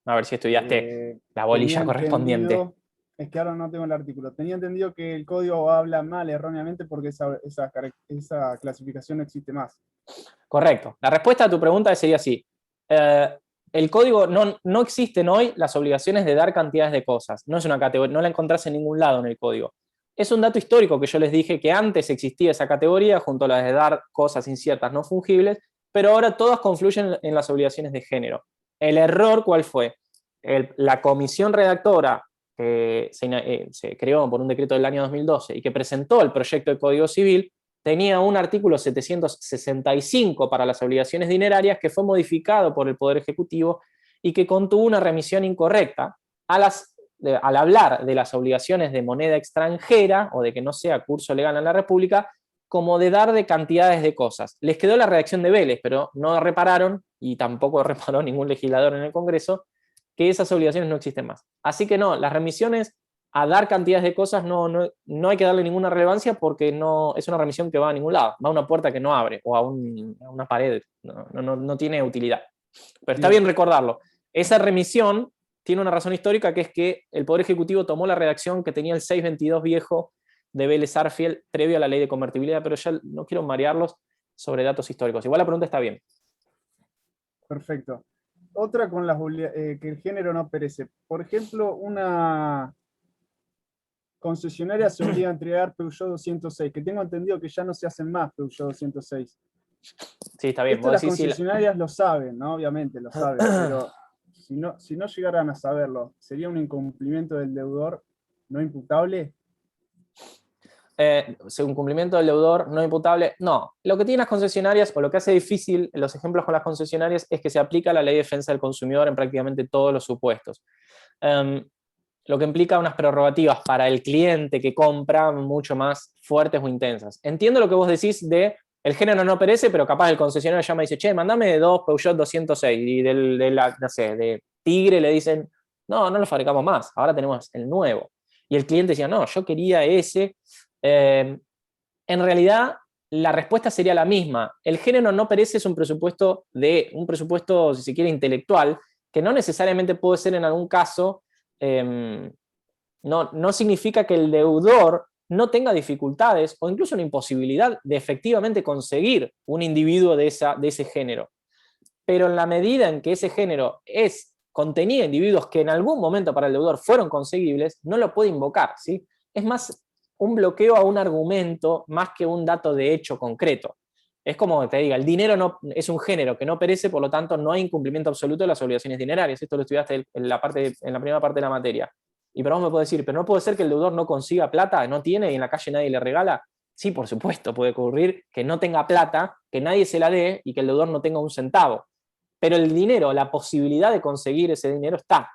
[SPEAKER 1] A ver si estudiaste la bolilla correspondiente.
[SPEAKER 6] Es que ahora no tengo el artículo. Tenía entendido que el código habla mal erróneamente porque esa clasificación no existe más.
[SPEAKER 1] Correcto. La respuesta a tu pregunta sería así. El código, no existen hoy las obligaciones de dar cantidades de cosas. No es una categoría, no la encontrás en ningún lado en el código. Es un dato histórico que yo les dije que antes existía esa categoría junto a las de dar cosas inciertas no fungibles, pero ahora todas confluyen en las obligaciones de género. El error, ¿cuál fue? La comisión redactora que se creó por un decreto del año 2012 y que presentó el proyecto de Código Civil, tenía un artículo 765 para las obligaciones dinerarias que fue modificado por el Poder Ejecutivo y que contuvo una remisión incorrecta al hablar de las obligaciones de moneda extranjera o de que no sea curso legal en la República, como de dar de cantidades de cosas. Les quedó la redacción de Vélez, pero no repararon, y tampoco reparó ningún legislador en el Congreso, que esas obligaciones no existen más. Así que no, las remisiones a dar cantidades de cosas no hay que darle ninguna relevancia porque no es una remisión que va a ningún lado, va a una puerta que no abre o a una pared, no tiene utilidad. Pero está bien recordarlo. Esa remisión tiene una razón histórica, que es que el Poder Ejecutivo tomó la redacción que tenía el 622 viejo de Vélez Arfield previo a la ley de convertibilidad, pero ya no quiero marearlos sobre datos históricos. Igual la pregunta está bien.
[SPEAKER 6] Perfecto. Otra con que el género no perece. Por ejemplo, una concesionaria se obliga a entregar Peugeot 206, que tengo entendido que ya no se hacen más Peugeot 206.
[SPEAKER 1] Sí, está bien.
[SPEAKER 6] Esto las concesionarias lo saben, ¿no? Obviamente lo saben, pero si no llegaran a saberlo, ¿sería un incumplimiento del deudor no imputable?
[SPEAKER 1] Según cumplimiento del deudor no imputable, no. Lo que tienen las concesionarias, o lo que hace difícil los ejemplos con las concesionarias, es que se aplica la ley de defensa del consumidor en prácticamente todos los supuestos. Lo que implica unas prerrogativas para el cliente que compra mucho más fuertes o intensas. Entiendo lo que vos decís de el género no perece, pero capaz el concesionario llama y dice, che, mandame 2 Peugeot 206, y de Tigre le dicen, no lo fabricamos más, ahora tenemos el nuevo. Y el cliente decía, no, yo quería ese. En realidad, la respuesta sería la misma. El género no perece es un presupuesto, si se quiere, intelectual, que no necesariamente puede ser en algún caso, no significa que el deudor no tenga dificultades o incluso una imposibilidad de efectivamente conseguir un individuo de ese género. Pero en la medida en que ese género es contenía individuos que en algún momento para el deudor fueron conseguibles, no lo puede invocar, ¿sí? Es más un bloqueo a un argumento más que un dato de hecho concreto. Es como te diga, el dinero no, es un género que no perece, por lo tanto no hay incumplimiento absoluto de las obligaciones dinerarias. Esto lo estudiaste en la primera parte de la materia. Y pero vos me podés decir, pero no puede ser que el deudor no consiga plata, no tiene y en la calle nadie le regala. Sí, por supuesto, puede ocurrir que no tenga plata, que nadie se la dé y que el deudor no tenga un centavo. Pero el dinero, la posibilidad de conseguir ese dinero está.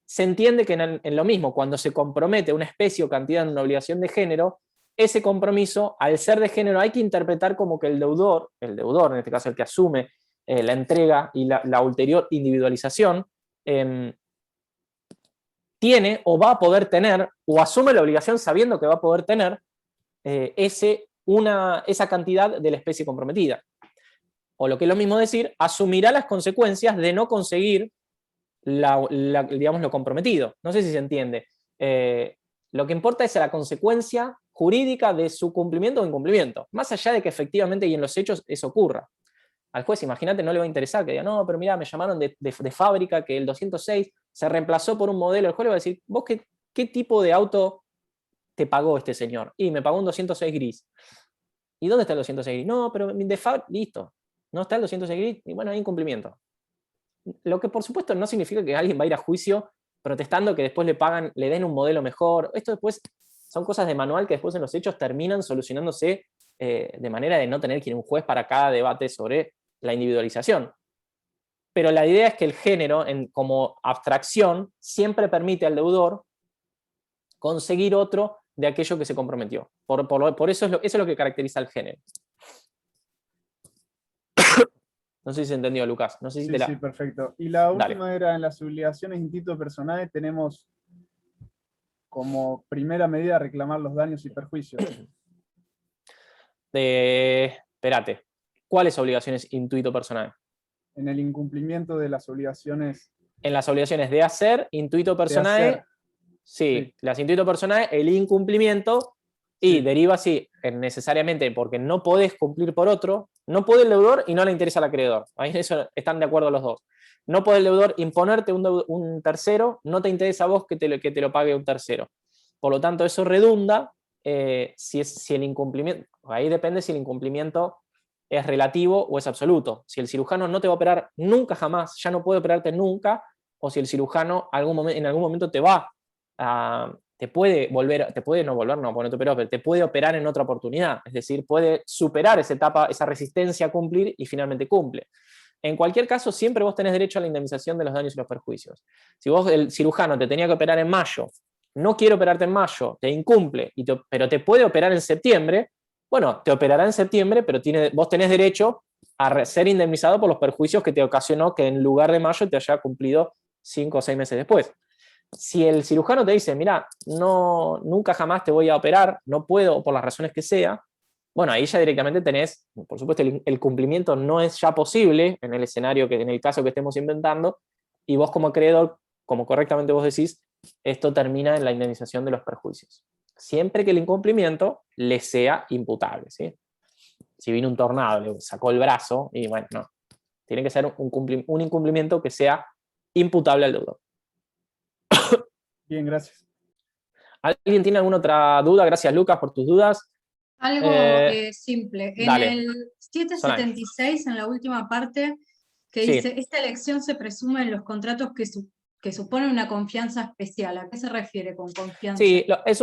[SPEAKER 1] Se entiende que en lo mismo, cuando se compromete una especie o cantidad en una obligación de género, ese compromiso, al ser de género, hay que interpretar como que el deudor, en este caso el que asume la entrega y la ulterior individualización, tiene o va a poder tener, o asume la obligación sabiendo que va a poder tener esa cantidad de la especie comprometida. O lo que es lo mismo decir, asumirá las consecuencias de no conseguir digamos, lo comprometido. No sé si se entiende. Lo que importa es la consecuencia jurídica de su cumplimiento o incumplimiento, más allá de que efectivamente y en los hechos eso ocurra. Al juez, imagínate, no le va a interesar que diga, no, pero mira, me llamaron de fábrica que el 206 se reemplazó por un modelo. El juez le va a decir, ¿vos qué tipo de auto te pagó este señor? Y me pagó un 206 gris. ¿Y dónde está el 206 gris? No, pero de fábrica, listo. No está el 206 gris, y bueno, hay incumplimiento. Lo que por supuesto no significa que alguien va a ir a juicio protestando que después le den un modelo mejor. Esto después son cosas de manual que después en los hechos terminan solucionándose de manera de no tener que ir a un juez para cada debate sobre la individualización. Pero la idea es que el género, como abstracción, siempre permite al deudor conseguir otro de aquello que se comprometió. Por eso eso es lo que caracteriza al género. No sé si se entendió, Lucas. No sé si
[SPEAKER 6] Sí, perfecto. Y la última era en las obligaciones in título personae, tenemos como primera medida reclamar los daños y perjuicios.
[SPEAKER 1] Espérate. ¿Cuáles obligaciones intuito personal?
[SPEAKER 6] En el incumplimiento de las obligaciones.
[SPEAKER 1] En las obligaciones de hacer, intuito personae. Sí, las intuito personae, el incumplimiento, y deriva así, necesariamente porque no podés cumplir por otro, no puede el deudor y no le interesa al acreedor. Ahí en eso están de acuerdo los dos. No puede el deudor imponerte un tercero, no te interesa a vos que te lo pague un tercero. Por lo tanto, eso redunda si el incumplimiento, ahí depende si el incumplimiento es relativo o es absoluto. Si el cirujano no te va a operar nunca jamás, ya no puede operarte nunca, o si el cirujano en algún momento te va a... te puede pero te puede operar en otra oportunidad, es decir, puede superar esa etapa, esa resistencia a cumplir y finalmente cumple. En cualquier caso, siempre vos tenés derecho a la indemnización de los daños y los perjuicios. Si vos, el cirujano, te tenía que operar en mayo, no quiere operarte en mayo, te incumple, pero te puede operar en septiembre, bueno, te operará en septiembre, pero vos tenés derecho a ser indemnizado por los perjuicios que te ocasionó que en lugar de mayo te haya cumplido 5 o 6 meses después. Si el cirujano te dice, mira, nunca jamás te voy a operar, no puedo por las razones que sea, bueno, ahí ya directamente tenés, por supuesto, el cumplimiento no es ya posible en el escenario, en el caso que estemos inventando, y vos como acreedor, como correctamente vos decís, esto termina en la indemnización de los perjuicios. Siempre que el incumplimiento le sea imputable, ¿sí? Si vino un tornado, le sacó el brazo, y bueno, no. Tiene que ser un incumplimiento que sea imputable al deudor.
[SPEAKER 6] Bien, gracias.
[SPEAKER 1] ¿Alguien tiene alguna otra duda? Gracias, Lucas, por tus dudas.
[SPEAKER 2] Algo simple. En
[SPEAKER 1] dale.
[SPEAKER 2] el 776, en la última parte, que dice, esta elección se presume en los contratos que suponen una confianza especial. ¿A qué se refiere con confianza?
[SPEAKER 1] Sí, es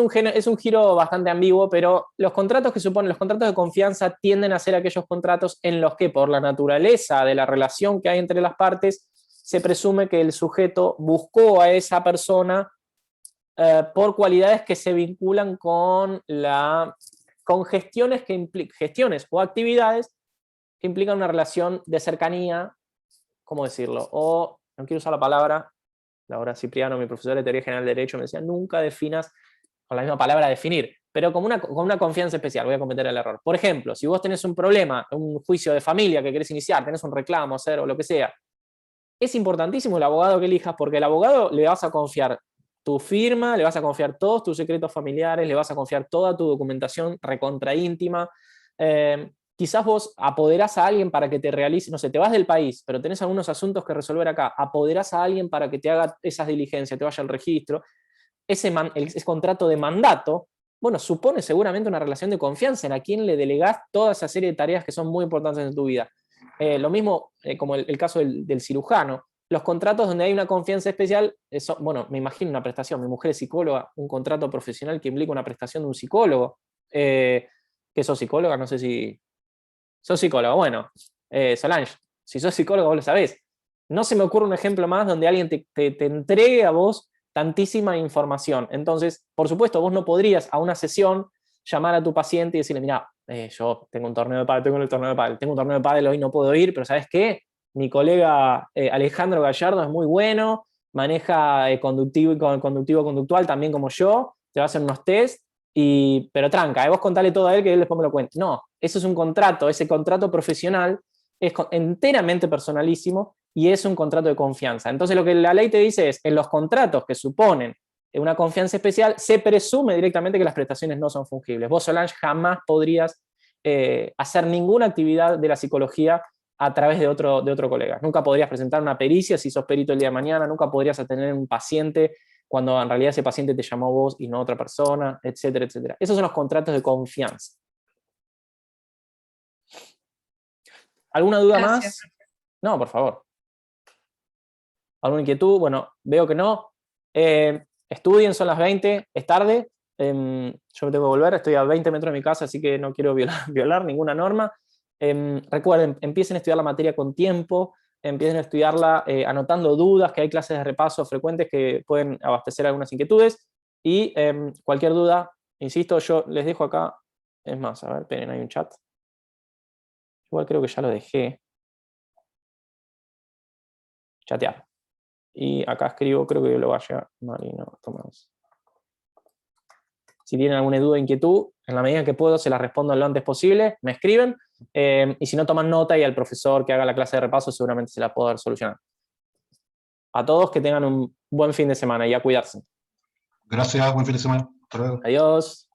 [SPEAKER 1] un giro bastante ambiguo, pero los contratos de confianza tienden a ser aquellos contratos en los que, por la naturaleza de la relación que hay entre las partes, se presume que el sujeto buscó a esa persona por cualidades que se vinculan con gestiones o actividades que implican una relación de cercanía, ¿cómo decirlo? O, no quiero usar la palabra, Laura Cipriano, mi profesor de Teoría General de Derecho, me decía, nunca definas con la misma palabra definir, pero con una confianza especial, voy a cometer el error. Por ejemplo, si vos tenés un problema, un juicio de familia que querés iniciar, tenés un reclamo, hacer o lo que sea, es importantísimo el abogado que elijas, porque el abogado le vas a confiar tu firma, le vas a confiar todos tus secretos familiares, le vas a confiar toda tu documentación recontra íntima, quizás vos apoderás a alguien para que te realice, no sé, te vas del país, pero tenés algunos asuntos que resolver acá, apoderás a alguien para que te haga esas diligencias, te vaya al registro, ese contrato de mandato, bueno, supone seguramente una relación de confianza en a quien le delegás toda esa serie de tareas que son muy importantes en tu vida. Lo mismo como el caso del cirujano. Los contratos donde hay una confianza especial, bueno, me imagino una prestación, mi mujer es psicóloga, un contrato profesional que implica una prestación de un psicólogo. ¿Que sos psicóloga? No sé si... Sos psicóloga, bueno, Solange, si sos psicóloga vos lo sabés. No se me ocurre un ejemplo más donde alguien te entregue a vos tantísima información. Entonces, por supuesto, vos no podrías a una sesión llamar a tu paciente y decirle, mira, yo tengo un torneo de pádel, tengo un torneo de pádel, hoy no puedo ir, pero ¿sabes qué? Mi colega Alejandro Gallardo es muy bueno, maneja conductual también como yo, te va a hacer unos test, pero tranca, vos contale todo a él que él después me lo cuente. No, eso es un contrato, ese contrato profesional es enteramente personalísimo y es un contrato de confianza. Entonces lo que la ley te dice es, en los contratos que suponen una confianza especial, se presume directamente que las prestaciones no son fungibles. Vos, Solange, jamás podrías hacer ninguna actividad de la psicología a través de otro colega. Nunca podrías presentar una pericia si sos perito el día de mañana, nunca podrías atender un paciente cuando en realidad ese paciente te llamó a vos y no a otra persona, etcétera, etcétera. Esos son los contratos de confianza. ¿Alguna duda más? No, por favor. ¿Alguna inquietud? Bueno, veo que no. Estudien, son las 20, es tarde. Yo me tengo que volver, estoy a 20 metros de mi casa, así que no quiero violar ninguna norma. Recuerden, empiecen a estudiar la materia con tiempo, empiecen a estudiarla anotando dudas, que hay clases de repaso frecuentes que pueden abastecer algunas inquietudes. Y cualquier duda, insisto, yo les dejo acá. Es más, a ver, esperen, hay un chat. Igual creo que ya lo dejé. Chatear. Y acá escribo, creo que lo vaya Marino Tomás. Si tienen alguna duda o inquietud, en la medida que puedo se las respondo lo antes posible, me escriben, y si no toman nota y al profesor que haga la clase de repaso seguramente se la puedo solucionar. A todos que tengan un buen fin de semana y a cuidarse.
[SPEAKER 5] Gracias, buen fin de semana. Hasta luego.
[SPEAKER 1] Adiós.